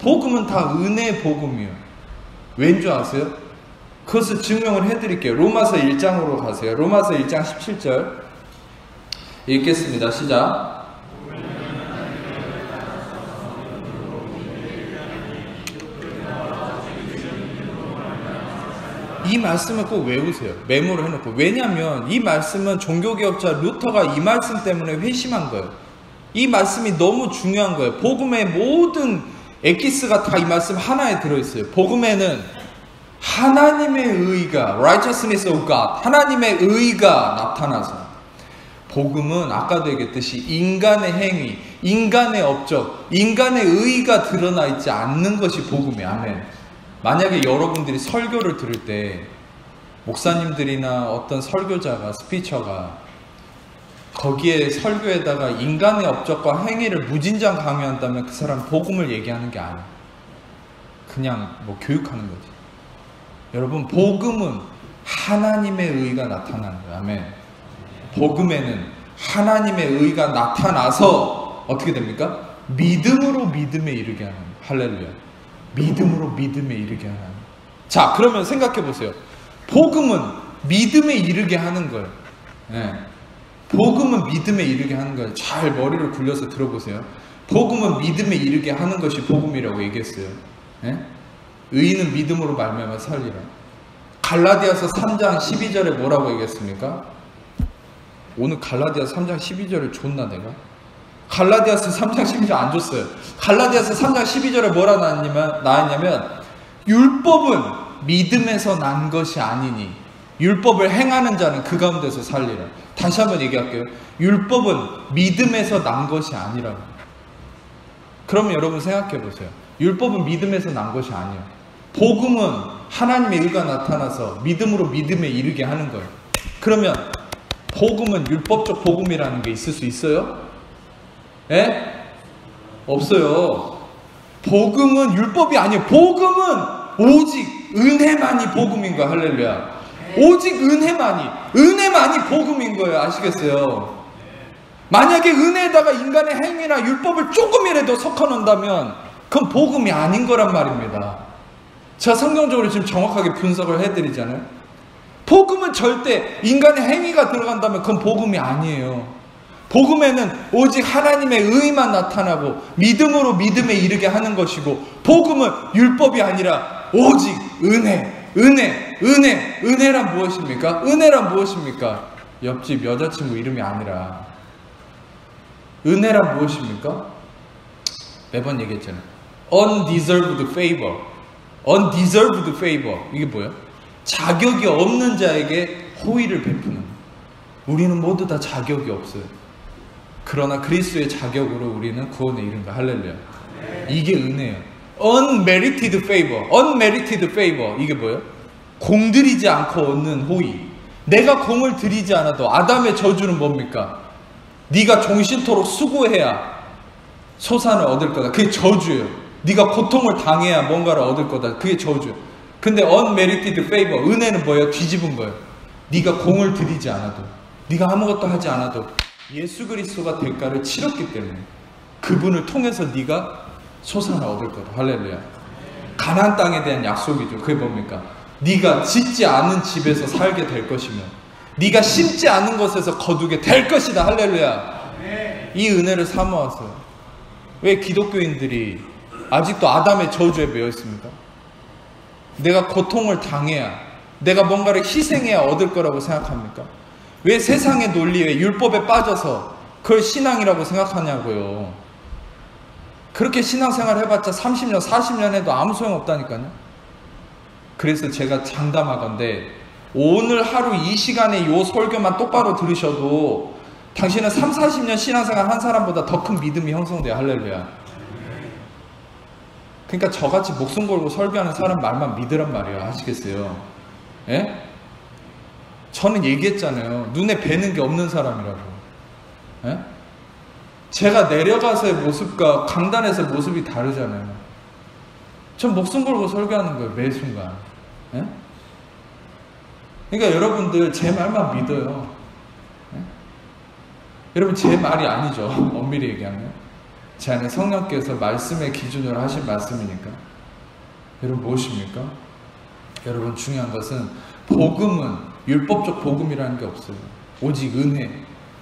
복음은 다 은혜의 복음이에요. 왠지 아세요? 그것을 증명을 해드릴게요. 로마서 1장으로 가세요. 로마서 1장 17절 읽겠습니다. 시작. 이 말씀을 꼭 외우세요. 메모를 해놓고. 왜냐하면 이 말씀은 종교개혁자 루터가 이 말씀 때문에 회심한 거예요. 이 말씀이 너무 중요한 거예요. 복음의 모든 엑기스가 다 이 말씀 하나에 들어있어요. 복음에는 하나님의 의가 righteousness of God, 하나님의 의가 나타나서, 복음은 아까도 얘기했듯이 인간의 행위, 인간의 업적, 인간의 의가 드러나 있지 않는 것이 복음이에요. 아멘. 만약에 여러분들이 설교를 들을 때 목사님들이나 어떤 설교자가, 스피처가 거기에 설교에다가 인간의 업적과 행위를 무진장 강요한다면 그 사람 복음을 얘기하는 게 아니에요. 그냥 뭐 교육하는 거지. 여러분, 복음은 하나님의 의가 나타나는 거예요. 아멘. 복음에는 하나님의 의가 나타나서 어떻게 됩니까? 믿음으로 믿음에 이르게 하는 거예요. 할렐루야. 믿음으로 믿음에 이르게 하는 거예요. 자, 그러면 생각해 보세요. 복음은 믿음에 이르게 하는 거예요. 네. 복음은 믿음에 이르게 하는 거예요. 잘 머리를 굴려서 들어보세요. 복음은 믿음에 이르게 하는 것이 복음이라고 얘기했어요. 네? 의인은 믿음으로 말미암아 살리라. 갈라디아서 3장 12절에 뭐라고 얘기했습니까? 오늘 갈라디아서 3장 12절을 줬나 내가? 갈라디아서 3장 12절 안 줬어요. 갈라디아서 3장 12절에 뭐라 나왔냐면 율법은 믿음에서 난 것이 아니니 율법을 행하는 자는 그 가운데서 살리라. 다시 한번 얘기할게요. 율법은 믿음에서 난 것이 아니라고. 그러면 여러분 생각해 보세요. 율법은 믿음에서 난 것이 아니에요. 복음은 하나님의 의가 나타나서 믿음으로 믿음에 이르게 하는 거예요. 그러면 복음은 율법적 복음이라는 게 있을 수 있어요? 예? 없어요. 복음은 율법이 아니에요. 복음은 오직 은혜만이 복음인 거야. 할렐루야. 오직 은혜만이 복음인 거예요. 아시겠어요? 만약에 은혜에다가 인간의 행위나 율법을 조금이라도 섞어놓는다면 그건 복음이 아닌 거란 말입니다. 제가 성경적으로 지금 정확하게 분석을 해드리잖아요. 복음은 절대 인간의 행위가 들어간다면 그건 복음이 아니에요. 복음에는 오직 하나님의 의만 나타나고 믿음으로 믿음에 이르게 하는 것이고, 복음은 율법이 아니라 오직 은혜란 무엇입니까? 은혜란 무엇입니까? 옆집 여자친구 이름이 아니라 은혜란 무엇입니까? 매번 얘기했잖아요. undeserved favor. 이게 뭐예요? 자격이 없는 자에게 호의를 베푸는. 우리는 모두 다 자격이 없어요. 그러나 그리스도의 자격으로 우리는 구원에 이른 거. 할렐루야. 이게 은혜예요. unmerited favor. 이게 뭐예요? 공들이지 않고 얻는 호의. 내가 공을 들이지 않아도, 아담의 저주는 뭡니까? 네가 종신토록 수고해야 소산을 얻을 거다. 그게 저주예요. 네가 고통을 당해야 뭔가를 얻을 거다. 그게 저주예요. 근데 unmerited favor, 은혜는 뭐예요? 뒤집은 거예요. 네가 공을 들이지 않아도, 네가 아무것도 하지 않아도 예수 그리스도가 대가를 치렀기 때문에 그분을 통해서 네가 소산을 얻을 거다. 할렐루야. 가나안 땅에 대한 약속이죠. 그게 뭡니까? 네가 짓지 않은 집에서 살게 될 것이며 네가 심지 않은 것에서 거두게 될 것이다. 할렐루야. 이 은혜를 사모하세요. 왜 기독교인들이 아직도 아담의 저주에 매여 있습니까? 내가 고통을 당해야, 내가 뭔가를 희생해야 얻을 거라고 생각합니까? 왜 세상의 논리에, 율법에 빠져서 그걸 신앙이라고 생각하냐고요. 그렇게 신앙생활 해봤자 30년, 40년 해도 아무 소용없다니까요. 그래서 제가 장담하건대 오늘 하루 이 시간에 이 설교만 똑바로 들으셔도 당신은 3, 40년 신앙생활 한 사람보다 더 큰 믿음이 형성돼요. 할렐루야. 그러니까 저같이 목숨 걸고 설교하는 사람 말만 믿으란 말이에요. 아시겠어요? 예? 저는 얘기했잖아요. 눈에 뵈는 게 없는 사람이라고. 예? 제가 내려가서의 모습과 강단에서의 모습이 다르잖아요. 전 목숨 걸고 설교하는 거예요. 매 순간. 예? 그러니까 여러분들 제 말만 믿어요. 예? 여러분 제 말이 아니죠. 엄밀히 얘기하면. 제 안에 성령께서 말씀의 기준으로 하신 말씀이니까. 여러분 무엇입니까? 여러분 중요한 것은 복음은 율법적 복음이라는 게 없어요. 오직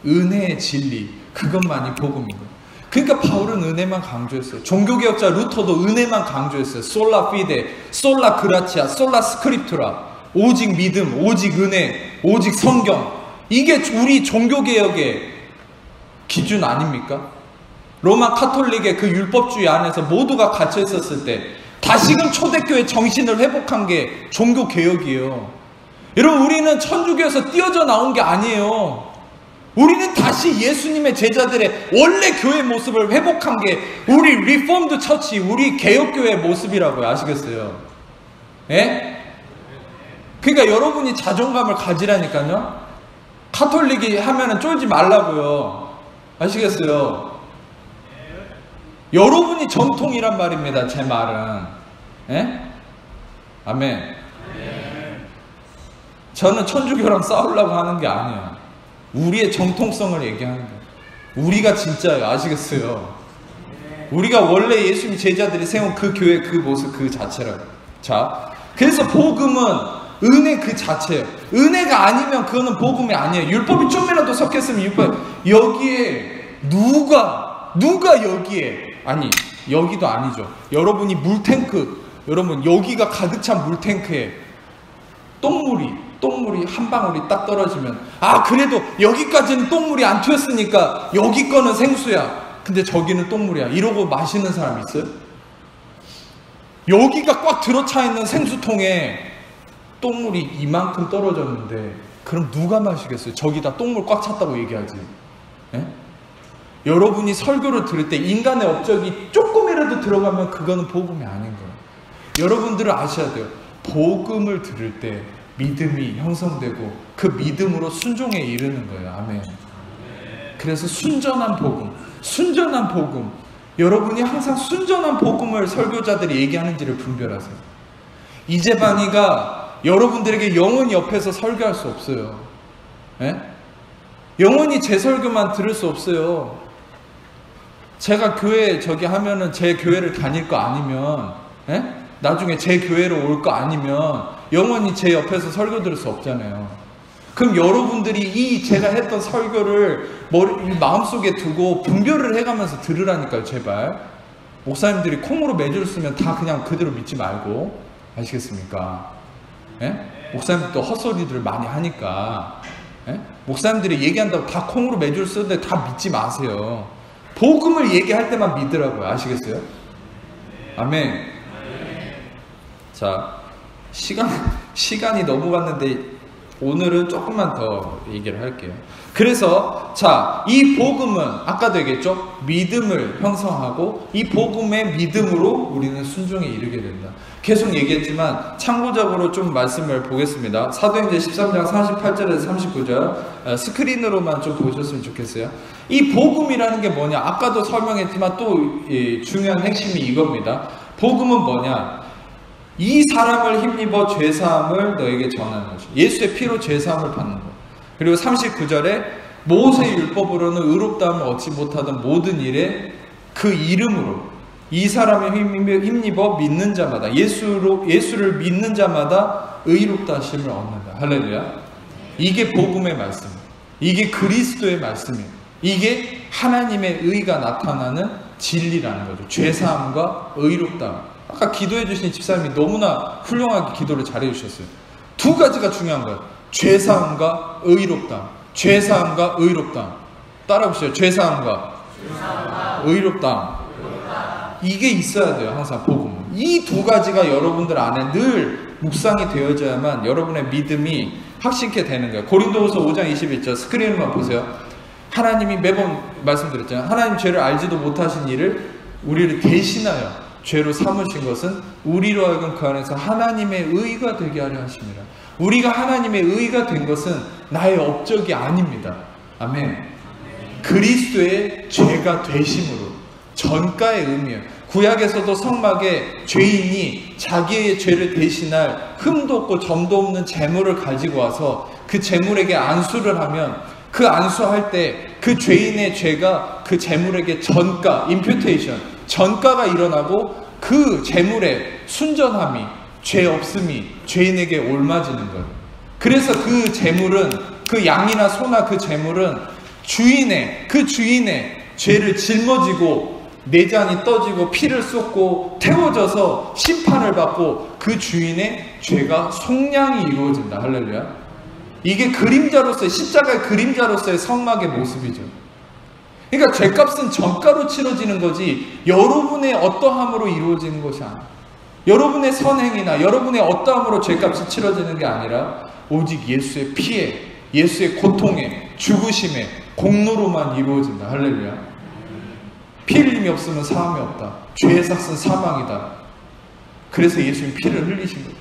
은혜의 진리, 그것만이 복음인 거예요. 그러니까 바울은 은혜만 강조했어요. 종교개혁자 루터도 은혜만 강조했어요. 솔라 피데, 솔라 그라치아, 솔라 스크립투라. 오직 믿음, 오직 은혜, 오직 성경. 이게 우리 종교개혁의 기준 아닙니까? 로마 카톨릭의 그 율법주의 안에서 모두가 갇혀 있었을 때 다시금 초대교회 정신을 회복한 게 종교개혁이에요. 여러분, 우리는 천주교에서 띄어져 나온 게 아니에요. 우리는 다시 예수님의 제자들의 원래 교회 모습을 회복한 게 우리 리폼드 처치, 우리 개혁교회의 모습이라고요. 아시겠어요? 예? 그러니까 여러분이 자존감을 가지라니까요. 카톨릭이 하면은 쫄지 말라고요. 아시겠어요? 여러분이 정통이란 말입니다. 제 말은. 예? 아멘. 저는 천주교랑 싸우려고 하는 게 아니에요. 우리의 정통성을 얘기하는 거예요. 우리가 진짜예요. 아시겠어요? 우리가 원래 예수님 제자들이 세운 그 교회 그 모습 그 자체라고. 자, 그래서 복음은 은혜 그 자체예요. 은혜가 아니면 그거는 복음이 아니에요. 율법이 좀이라도 섞였으면 율법. 여기에 누가 여기에, 아니 여기도 아니죠. 여러분이 물탱크, 여러분 여기가 가득 찬 물탱크에 똥물이 한 방울이 딱 떨어지면, 아 그래도 여기까지는 똥물이 안 튀었으니까 여기 거는 생수야, 근데 저기는 똥물이야, 이러고 마시는 사람 있어요? 여기가 꽉 들어차 있는 생수통에 똥물이 이만큼 떨어졌는데 그럼 누가 마시겠어요? 저기다 똥물 꽉 찼다고 얘기하지. 예? 여러분이 설교를 들을 때 인간의 업적이 조금이라도 들어가면 그거는 복음이 아닌 거예요. 여러분들은 아셔야 돼요. 복음을 들을 때 믿음이 형성되고 그 믿음으로 순종에 이르는 거예요. 아멘. 그래서 순전한 복음. 여러분이 항상 순전한 복음을 설교자들이 얘기하는지를 분별하세요. 이재반이가 여러분들에게 영원히 옆에서 설교할 수 없어요. 예? 영원히 제 설교만 들을 수 없어요. 제가 교회 저기 하면은 제 교회를 다닐 거 아니면, 예? 나중에 제 교회로 올 거 아니면 영원히 제 옆에서 설교 들을 수 없잖아요. 그럼 여러분들이 이 제가 했던 설교를 마음속에 두고 분별을 해가면서 들으라니까요. 제발. 목사님들이 콩으로 매주를 쓰면 다 그냥 그대로 믿지 말고. 아시겠습니까? 예? 목사님들도 헛소리들을 많이 하니까, 예? 목사님들이 얘기한다고 다 콩으로 매주를 쓰는데 다 믿지 마세요. 복음을 얘기할 때만 믿으라고요. 아시겠어요? 아멘. 자, 시간이 넘어갔는데 오늘은 조금만 더 얘기를 할게요. 그래서 자, 이 복음은 아까도 얘기했죠. 믿음을 형성하고 이 복음의 믿음으로 우리는 순종에 이르게 된다. 계속 얘기했지만 참고적으로 좀 말씀을 보겠습니다. 사도행전 13장 48절에서 39절 스크린으로만 좀 보셨으면 좋겠어요. 이 복음이라는 게 뭐냐? 아까도 설명했지만 또 중요한 핵심이 이겁니다. 복음은 뭐냐? 이 사람을 힘입어 죄사함을 너에게 전하는 거죠. 예수의 피로 죄사함을 받는 거. 그리고 39절에 모세의 율법으로는 의롭다함을 얻지 못하던 모든 일에 그 이름으로 이 사람을 힘입어 믿는 자마다 예수를 믿는 자마다 의롭다 하심을 얻는다. 할렐루야. 이게 복음의 말씀, 이게 그리스도의 말씀이에요. 이게 하나님의 의가 나타나는 진리라는 거죠. 죄사함과 의롭다함. 아까 기도해 주신 집사님이 너무나 훌륭하게 기도를 잘해 주셨어요. 두 가지가 중요한 거예요. 죄사함과 의롭다함. 죄사함과 의롭다함. 따라해보세요. 죄사함과 의롭다함. 이게 있어야 돼요. 항상 복음. 이 두 가지가 여러분들 안에 늘 묵상이 되어져야만 여러분의 믿음이 확신케 되는 거예요. 고린도후서 5장 21절 스크린만 보세요. 하나님이 매번 말씀드렸잖아요. 하나님 죄를 알지도 못하신 이를 우리를 대신하여 죄로 삼으신 것은 우리로 하여금 그 안에서 하나님의 의가 되게 하려 하십니다. 우리가 하나님의 의가 된 것은 나의 업적이 아닙니다. 아멘. 그리스도의 죄가 되심으로, 전가의 의미예요. 구약에서도 성막에 죄인이 자기의 죄를 대신할 흠도 없고 점도 없는 제물을 가지고 와서 그 제물에게 안수를 하면 그 안수할 때 그 죄인의 죄가 그 제물에게 전가, 임퓨테이션, 전가가 일어나고 그 제물의 순전함이, 죄 없음이 죄인에게 옮아지는 거예요. 그래서 그 제물은, 그 양이나 소나 그 제물은 주인의 죄를 짊어지고 내장이 떠지고 피를 쏟고 태워져서 심판을 받고 그 주인의 죄가 속량이 이루어진다. 할렐루야. 이게 그림자로서의, 십자가의 그림자로서의 성막의 모습이죠. 그러니까 죄값은 전가로 치러지는 거지 여러분의 어떠함으로 이루어지는 것이 아니에요. 여러분의 선행이나 여러분의 어떠함으로 죄값이 치러지는 게 아니라 오직 예수의 피에, 예수의 고통에, 죽으심에, 공로로만 이루어진다. 할렐루야. 피 흘림이 없으면 사함이 없다. 죄의 삭은 사망이다. 그래서 예수님이 피를 흘리신 거죠.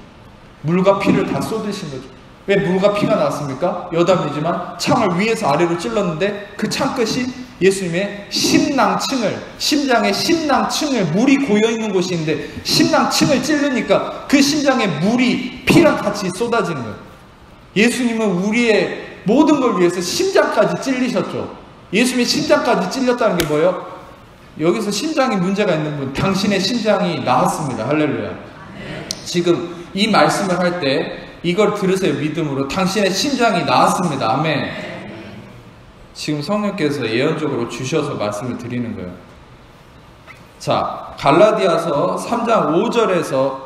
물과 피를 다 쏟으신 거죠. 왜 물과 피가 나왔습니까? 여담이지만 창을 위에서 아래로 찔렀는데 그 창끝이 예수님의 심낭층을, 심장의 심낭층을, 물이 고여있는 곳이 있는데 심낭층을 찌르니까 그 심장에 물이 피랑 같이 쏟아지는 거예요. 예수님은 우리의 모든 걸 위해서 심장까지 찔리셨죠. 예수님의 심장까지 찔렸다는 게 뭐예요? 여기서 심장이 문제가 있는 분, 당신의 심장이 나았습니다. 할렐루야. 지금 이 말씀을 할 때 이걸 들으세요. 믿음으로. 당신의 심장이 나았습니다. 아멘. 지금 성령께서 예언적으로 주셔서 말씀을 드리는 거예요. 자, 갈라디아서 3장 5절에서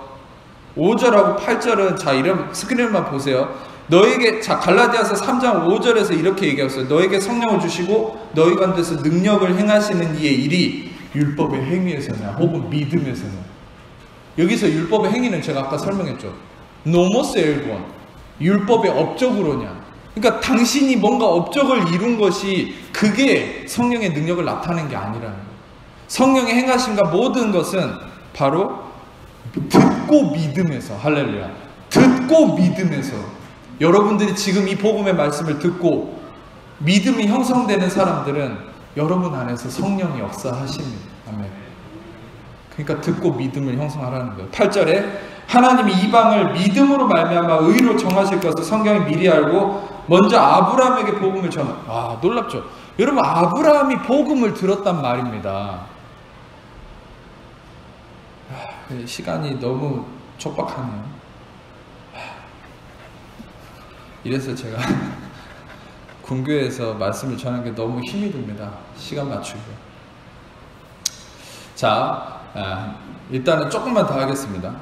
5절하고 8절은 자, 이런 스크린만 보세요. 너에게, 자, 갈라디아서 3장 5절에서 이렇게 얘기했어요. 너에게 성령을 주시고 너희 가운데서 능력을 행하시는 이의 일이 율법의 행위에서냐 혹은 믿음에서냐. 여기서 율법의 행위는 제가 아까 설명했죠. 노모스 엘본, 율법의 업적으로냐. 그러니까 당신이 뭔가 업적을 이룬 것이 그게 성령의 능력을 나타내는 게 아니라는 거예요. 성령의 행하심과 모든 것은 바로 듣고 믿음에서, 할렐루야, 듣고 믿음에서. 여러분들이 지금 이 복음의 말씀을 듣고 믿음이 형성되는 사람들은 여러분 안에서 성령이 역사하십니다. 아멘. 그러니까 듣고 믿음을 형성하라는 거예요. 8절에 하나님이 이방을 믿음으로 말미암아 의로 정하실 것을 성경이 미리 알고 먼저 아브라함에게 복음을 전하. 아, 놀랍죠? 여러분, 아브라함이 복음을 들었단 말입니다. 시간이 너무 촉박하네요. 이래서 제가 군교에서 말씀을 전하는 게 너무 힘이 듭니다. 시간 맞추고. 자, 일단은 조금만 더 하겠습니다.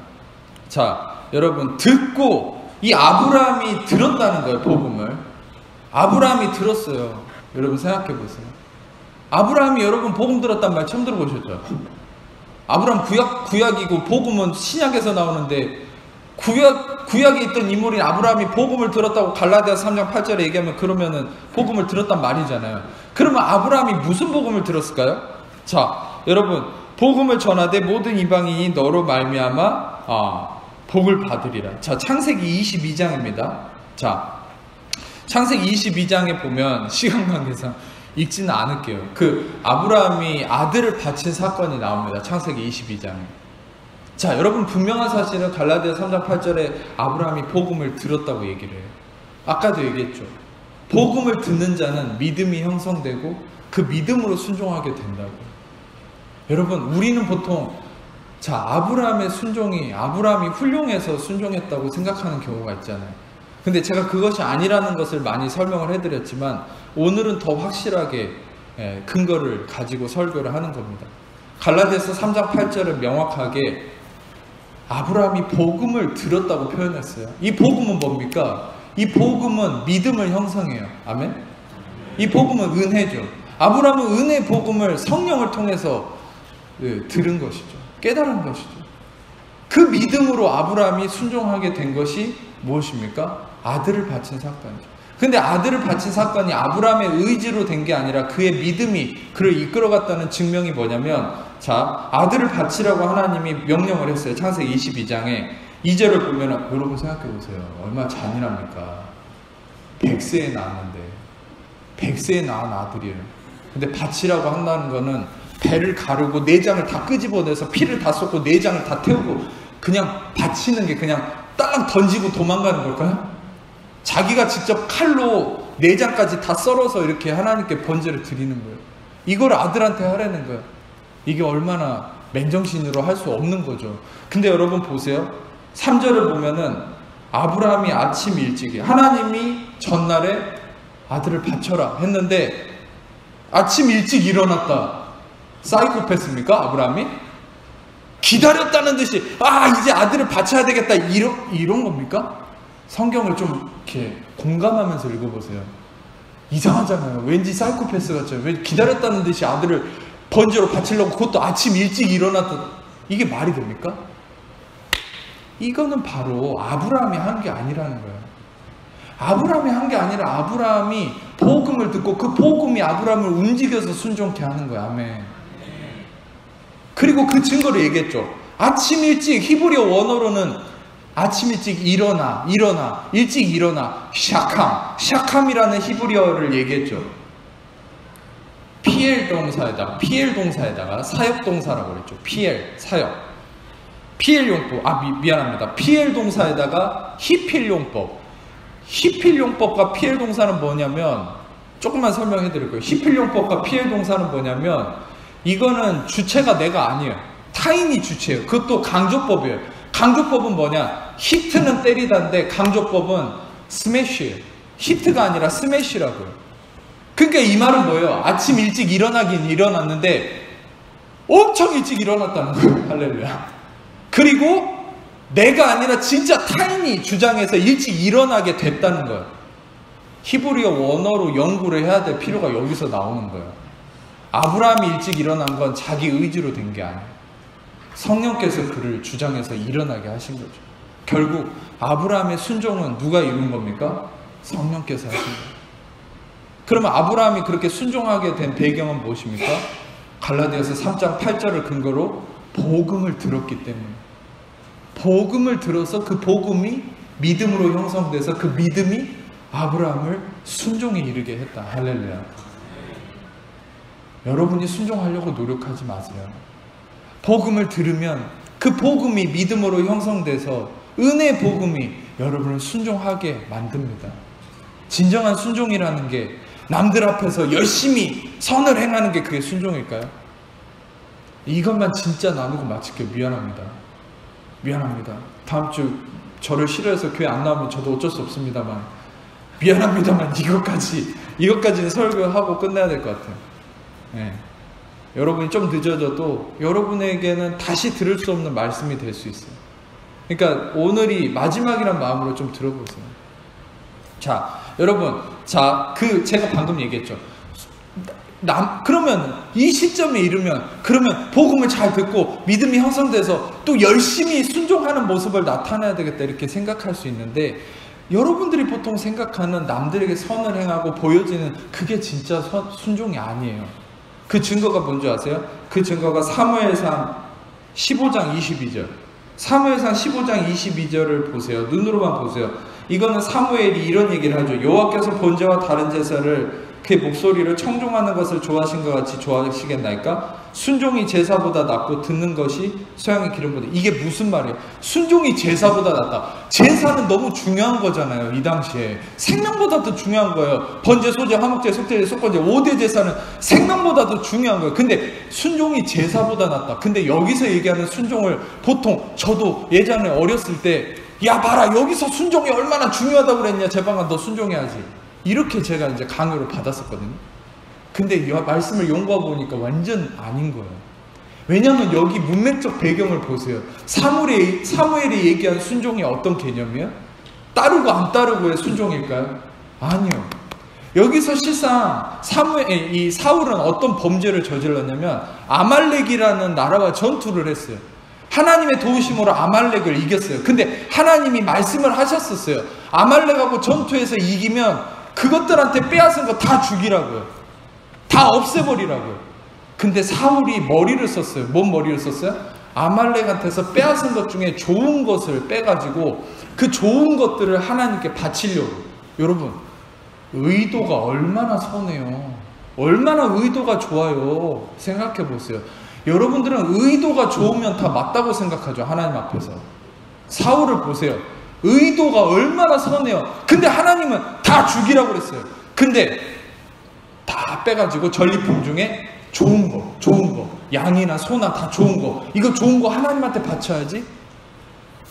자, 여러분, 듣고 이 아브라함이 들었다는 거예요. 복음을 아브라함이 들었어요. 여러분 생각해 보세요. 아브라함이 여러분 복음 들었단 말 처음 들어보셨죠? 아브라함 구약이고 복음은 신약에서 나오는데 구약에 있던 인물인 아브라함이 복음을 들었다고 갈라디아서 3장 8절에 얘기하면 그러면은 복음을 들었단 말이잖아요. 그러면 아브라함이 무슨 복음을 들었을까요? 자, 여러분, 복음을 전하되 모든 이방인이 너로 말미암아 복을 받으리라. 자, 창세기 22장입니다. 자, 창세기 22장에 보면 시간 관계상 읽지는 않을게요. 그 아브라함이 아들을 바친 사건이 나옵니다. 창세기 22장에. 자, 여러분, 분명한 사실은 갈라디아 3장 8절에 아브라함이 복음을 들었다고 얘기를 해요. 아까도 얘기했죠. 복음을 듣는 자는 믿음이 형성되고 그 믿음으로 순종하게 된다고. 여러분, 우리는 보통 자, 아브라함의 순종이 아브라함이 훌륭해서 순종했다고 생각하는 경우가 있잖아요. 근데 제가 그것이 아니라는 것을 많이 설명을 해드렸지만 오늘은 더 확실하게 근거를 가지고 설교를 하는 겁니다. 갈라디아서 3장 8절은 명확하게 아브라함이 복음을 들었다고 표현했어요. 이 복음은 뭡니까? 이 복음은 믿음을 형성해요. 아멘? 이 복음은 은혜죠. 아브라함은 은혜 복음을 성령을 통해서 들은 것이죠. 깨달은 것이죠. 그 믿음으로 아브라함이 순종하게 된 것이 무엇입니까? 아들을 바친 사건이죠. 근데 아들을 바친 사건이 아브라함의 의지로 된 게 아니라 그의 믿음이 그를 이끌어갔다는 증명이 뭐냐면, 자, 아들을 바치라고 하나님이 명령을 했어요. 창세기 22장에 2절을 보면 여러분 생각해 보세요. 얼마나 잔인합니까? 100세에 낳았는데 100세에 낳은 아들이에요. 근데 바치라고 한다는 거는 배를 가르고 내장을 다 끄집어내서 피를 다 쏟고 내장을 다 태우고 그냥 바치는 게 그냥 딸랑 던지고 도망가는 걸까요? 자기가 직접 칼로 내장까지 다 썰어서 이렇게 하나님께 번제를 드리는 거예요. 이걸 아들한테 하라는 거예요. 이게 얼마나 맨정신으로 할 수 없는 거죠. 근데 여러분 보세요. 3절을 보면은 아브라함이 아침 일찍이 하나님이 전날에 아들을 바쳐라 했는데 아침 일찍 일어났다. 사이코패스입니까? 아브라함이? 기다렸다는 듯이 이제 아들을 바쳐야 되겠다 이런 겁니까? 성경을 좀 이렇게 공감하면서 읽어보세요. 이상하잖아요. 왠지 사이코패스 같죠. 왜 기다렸다는 듯이 아들을 번제로 바치려고, 그것도 아침 일찍 일어났다. 이게 말이 됩니까? 이거는 바로 아브라함이 한 게 아니라는 거예요. 아브라함이 한 게 아니라 아브라함이 복음을 듣고 그 복음이 아브라함을 움직여서 순종케 하는 거예요. 아멘. 그리고 그 증거를 얘기했죠. 아침 일찍, 히브리어 원어로는 아침 일찍 일어나, 일찍 일어나, 샤캄이라는 히브리어를 얘기했죠. 피엘 동사에다가 사역 동사라고 그랬죠. 사역. 피엘 용법, 미안합니다. 피엘 동사에다가 히필 용법. 히필 용법과 피엘 동사는 뭐냐면, 조금만 설명해 드릴 거예요. 히필 용법과 피엘 동사는 뭐냐면, 이거는 주체가 내가 아니에요. 타인이 주체예요. 그것도 강조법이에요. 강조법은 뭐냐? 히트는 때리다인데 강조법은 스매시예요. 히트가 아니라 스매시라고요. 그러니까 이 말은 뭐예요? 아침 일찍 일어나긴 일어났는데 엄청 일찍 일어났다는 거예요. 할렐루야. 그리고 내가 아니라 진짜 타인이 주장해서 일찍 일어나게 됐다는 거예요. 히브리어 원어로 연구를 해야 될 필요가 여기서 나오는 거예요. 아브라함이 일찍 일어난 건 자기 의지로 된 게 아니에요. 성령께서 그를 주장해서 일어나게 하신 거죠. 결국 아브라함의 순종은 누가 이룬 겁니까? 성령께서 하신 거예요. 그러면 아브라함이 그렇게 순종하게 된 배경은 무엇입니까? 갈라디아서 3장 8절을 근거로 복음을 들었기 때문에, 복음을 들어서 그 복음이 믿음으로 형성돼서 그 믿음이 아브라함을 순종에 이르게 했다. 할렐루야. 여러분이 순종하려고 노력하지 마세요. 복음을 들으면 그 복음이 믿음으로 형성돼서 은혜의 복음이 여러분을 순종하게 만듭니다. 진정한 순종이라는 게 남들 앞에서 열심히 선을 행하는 게 그게 순종일까요? 이것만 진짜 나누고 마칠게요. 미안합니다. 다음 주 저를 싫어해서 교회 안 나오면 저도 어쩔 수 없습니다만, 미안합니다만 이것까지는 설교하고 끝내야 될 것 같아요. 네. 여러분이 좀 늦어져도 여러분에게는 다시 들을 수 없는 말씀이 될 수 있어요. 그러니까 오늘이 마지막이란 마음으로 좀 들어보세요. 자, 여러분, 제가 방금 얘기했죠. 그러면 이 시점에 이르면, 그러면 복음을 잘 듣고 믿음이 형성돼서 또 열심히 순종하는 모습을 나타내야 되겠다 이렇게 생각할 수 있는데, 여러분들이 보통 생각하는 남들에게 선을 행하고 보여지는 그게 진짜 순종이 아니에요. 그 증거가 뭔지 아세요? 그 증거가 사무엘상 15장 22절. 사무엘상 15장 22절을 보세요. 눈으로만 보세요. 이거는 사무엘이 이런 얘기를 하죠. 여호와께서 번제와 다른 제사를 그의 목소리를 청종하는 것을 좋아하신 것 같이 좋아하시겠나이까? 순종이 제사보다 낫고 듣는 것이 소양의 기름보다. 이게 무슨 말이에요? 순종이 제사보다 낫다. 제사는 너무 중요한 거잖아요. 이 당시에 생명보다 더 중요한 거예요. 번제, 소제, 화목제, 속죄제, 속건제 5대 제사는 생명보다 더 중요한 거예요. 근데 순종이 제사보다 낫다. 근데 여기서 얘기하는 순종을 보통 저도 예전에 어렸을 때, 야 봐라, 여기서 순종이 얼마나 중요하다고 그랬냐, 제방아 너 순종해야지, 이렇게 제가 이제 강요를 받았었거든요. 근데 이 말씀을 연구하고 보니까 완전 아닌 거예요. 왜냐하면 여기 문맥적 배경을 보세요. 사무엘이 얘기한 순종이 어떤 개념이에요? 따르고 안 따르고의 순종일까요? 아니요. 여기서 실상 이 사울은 어떤 범죄를 저질렀냐면 아말렉이라는 나라와 전투를 했어요. 하나님의 도우심으로 아말렉을 이겼어요. 근데 하나님이 말씀을 하셨었어요. 아말렉하고 전투에서 이기면 그것들한테 빼앗은 거 다 죽이라고요. 다 없애버리라고요. 근데 사울이 머리를 썼어요. 뭔 머리를 썼어요? 아말렉한테서 빼앗은 것 중에 좋은 것을 빼가지고 그 좋은 것들을 하나님께 바치려고. 여러분, 의도가 얼마나 선해요. 얼마나 의도가 좋아요. 생각해 보세요. 여러분들은 의도가 좋으면 다 맞다고 생각하죠. 하나님 앞에서. 사울을 보세요. 의도가 얼마나 선해요. 근데 하나님은 다 죽이라고 그랬어요. 근데 다 빼가지고 전리품 중에 좋은 거, 양이나 소나 다 좋은 거, 이거 좋은 거 하나님한테 바쳐야지.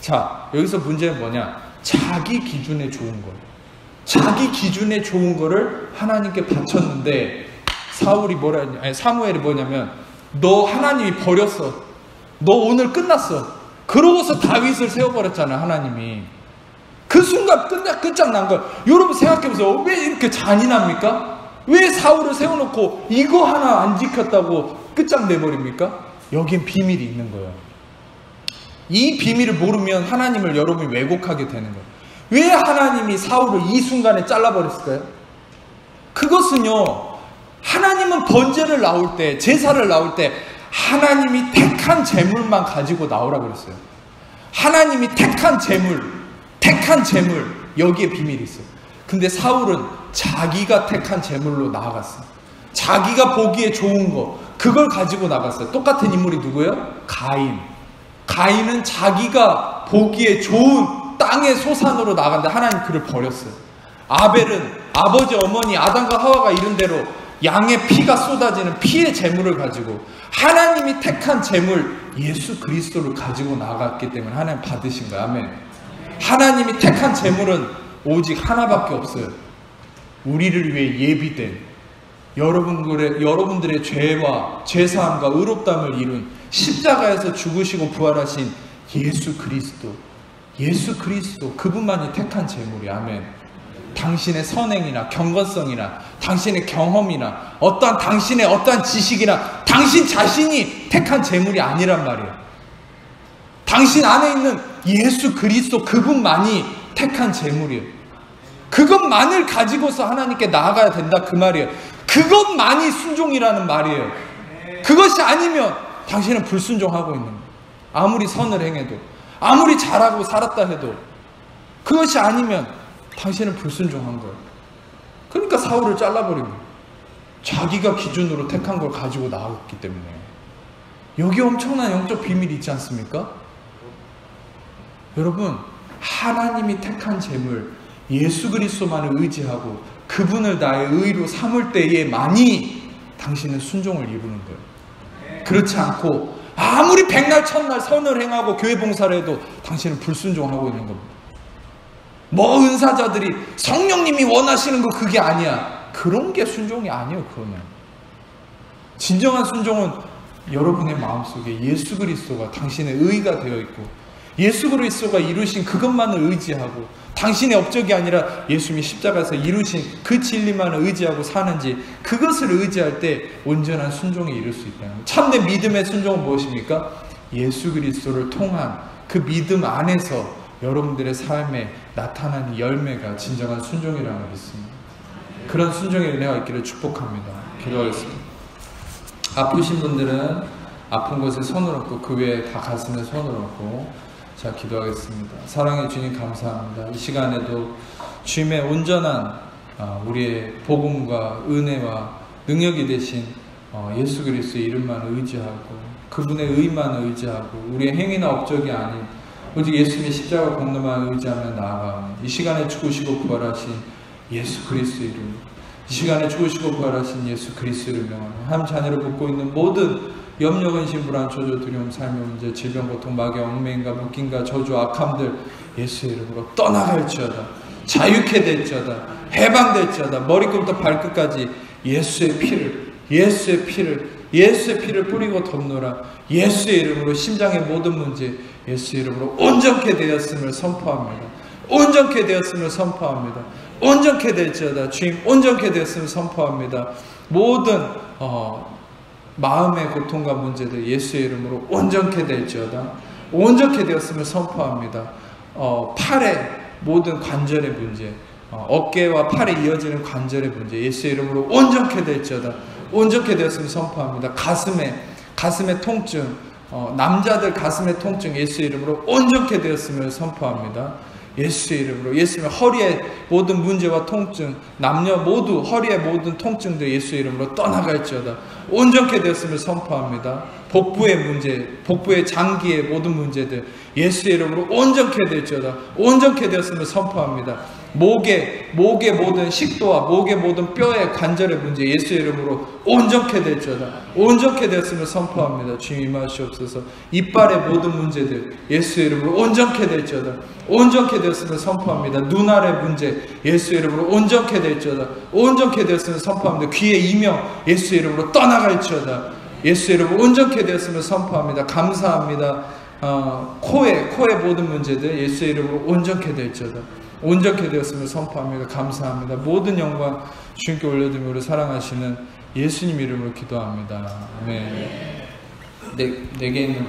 자, 여기서 문제는 뭐냐? 자기 기준에 좋은 거예요. 자기 기준에 좋은 거를 하나님께 바쳤는데 사무엘이 뭐냐면 너 하나님이 버렸어. 너 오늘 끝났어. 그러고서 다윗을 세워버렸잖아요, 하나님이. 그 순간 끝장난 거예요. 여러분 생각해보세요. 왜 이렇게 잔인합니까? 왜 사울을 세워놓고 이거 하나 안 지켰다고 끝장내버립니까? 여긴 비밀이 있는 거예요. 이 비밀을 모르면 하나님을 여러분이 왜곡하게 되는 거예요. 왜 하나님이 사울을 이 순간에 잘라버렸을까요? 그것은요, 하나님은 번제를 나올 때, 제사를 나올 때 하나님이 택한 제물만 가지고 나오라 그랬어요. 하나님이 택한 제물, 여기에 비밀이 있어요. 근데 사울은 자기가 택한 제물로 나아갔어요. 자기가 보기에 좋은 거, 그걸 가지고 나갔어요. 똑같은 인물이 누구예요? 가인은 자기가 보기에 좋은 땅의 소산으로 나갔는데 하나님 그를 버렸어요. 아벨은 아버지 어머니 아담과 하와가 이룬 대로 양의 피가 쏟아지는 피의 제물을 가지고 하나님이 택한 제물 예수 그리스도를 가지고 나갔기 때문에 하나님 받으신 거예요. 아멘. 하나님이 택한 제물은 오직 하나밖에 없어요. 우리를 위해 예비된 여러분들의 죄와 죄사함과 의롭다함을 이룬 십자가에서 죽으시고 부활하신 예수 그리스도 그분만이 택한 제물이. 아멘. 당신의 선행이나 경건성이나 당신의 경험이나 당신의 어떠한 지식이나 당신 자신이 택한 제물이 아니란 말이에요. 당신 안에 있는 예수 그리스도 그분만이 택한 제물이에요. 그것만을 가지고서 하나님께 나아가야 된다 그 말이에요. 그것만이 순종이라는 말이에요. 그것이 아니면 당신은 불순종하고 있는 거예요. 아무리 선을 행해도, 아무리 잘하고 살았다 해도 그것이 아니면 당신은 불순종한 거예요. 그러니까 사울을 잘라버린 거예요. 자기가 기준으로 택한 걸 가지고 나왔기 때문에. 여기 엄청난 영적 비밀이 있지 않습니까? 여러분, 하나님이 택한 제물 예수 그리스도만을 의지하고 그분을 나의 의로 삼을 때에만이 당신은 순종을 이루는 거예요. 그렇지 않고 아무리 백날 천날 선을 행하고 교회 봉사를 해도 당신은 불순종하고 있는 겁니다. 뭐 은사자들이 성령님이 원하시는 거 그게 아니야. 그런 게 순종이 아니에요. 그거는 진정한 순종은 여러분의 마음속에 예수 그리스도가 당신의 의가 되어 있고 예수 그리스도가 이루신 그것만을 의지하고 당신의 업적이 아니라 예수님이 십자가에서 이루신 그 진리만을 의지하고 사는지, 그것을 의지할 때 온전한 순종에 이룰 수 있다는 거예요. 참된 믿음의 순종은 무엇입니까? 예수 그리스도를 통한 그 믿음 안에서 여러분들의 삶에 나타나는 열매가 진정한 순종이라는 걸 믿습니다. 그런 순종의 은혜가 있기를 축복합니다. 기도하겠습니다. 아프신 분들은 아픈 곳에 손을 얹고 그 외에 다 가슴에 손을 얹고 자 기도하겠습니다. 사랑해 주님 감사합니다. 이 시간에도 주님의 온전한 우리의 복음과 은혜와 능력이 되신 예수 그리스도의 이름만 의지하고 그분의 의만 의지하고 우리의 행위나 업적이 아닌 오직 예수님의 십자가 공로만 의지하며 나아가는 이 시간에 죽으시고 부활하신 예수 그리스도의 이름, 이 시간에 죽으시고 부활하신 예수 그리스도의 명하며 한 자녀를 붙고 있는 모든 염려, 근심, 불안, 저주, 두려움, 삶의 문제, 질병, 고통, 마귀, 얽매임과 묶임과 저주, 악함들 예수의 이름으로 떠나갈지어다. 자유케 될지어다. 해방될지어다. 머리끝부터 발끝까지 예수의 피를 뿌리고 덮노라. 예수의 이름으로 심장의 모든 문제 예수의 이름으로 온전케 되었음을 선포합니다. 온전케 되었음을 선포합니다. 온전케 될지어다. 주님 온전케 되었음을 선포합니다. 모든 마음의 고통과 문제들 예수의 이름으로 온전케 될지어다. 온전케 되었음을 선포합니다. 팔의 모든 관절의 문제, 어깨와 팔에 이어지는 관절의 문제 예수의 이름으로 온전케 될지어다. 온전케 되었음을 선포합니다. 가슴의 통증, 남자들 가슴의 통증 예수의 이름으로 온전케 되었음을 선포합니다. 예수의 이름으로 예수님의 허리의 모든 문제와 통증 남녀 모두 허리의 모든 통증들 예수의 이름으로 떠나갈지어다. 온전케 되었음을 선포합니다. 복부의 문제 복부의 장기의 모든 문제들 예수의 이름으로 온전케 될지어다. 온전케 되었음을 선포합니다. 목의 모든 식도와 목의 모든 뼈의 관절의 문제 예수의 이름으로 온전케 될지어다. 온전케 되었음을 선포합니다. 주님 임하시옵소서. 이빨의 모든 문제들 예수의 이름으로 온전케 될지어다. 온전케 되었음을 선포합니다. 눈알의 문제 예수의 이름으로 온전케 될지어다. 온전케 되었음을 선포합니다. 귀의 이명 예수의 이름으로 떠나갈지어다. 예수의 이름으로 온전케 되었음을 선포합니다. 감사합니다. 코의 모든 문제들 예수의 이름으로 온전케 될지어다. 온전케 되었음을 선포합니다. 감사합니다. 모든 영광 주님께 올려드리며 우리 사랑하시는 예수님 이름으로 기도합니다. 아멘. 내게 있는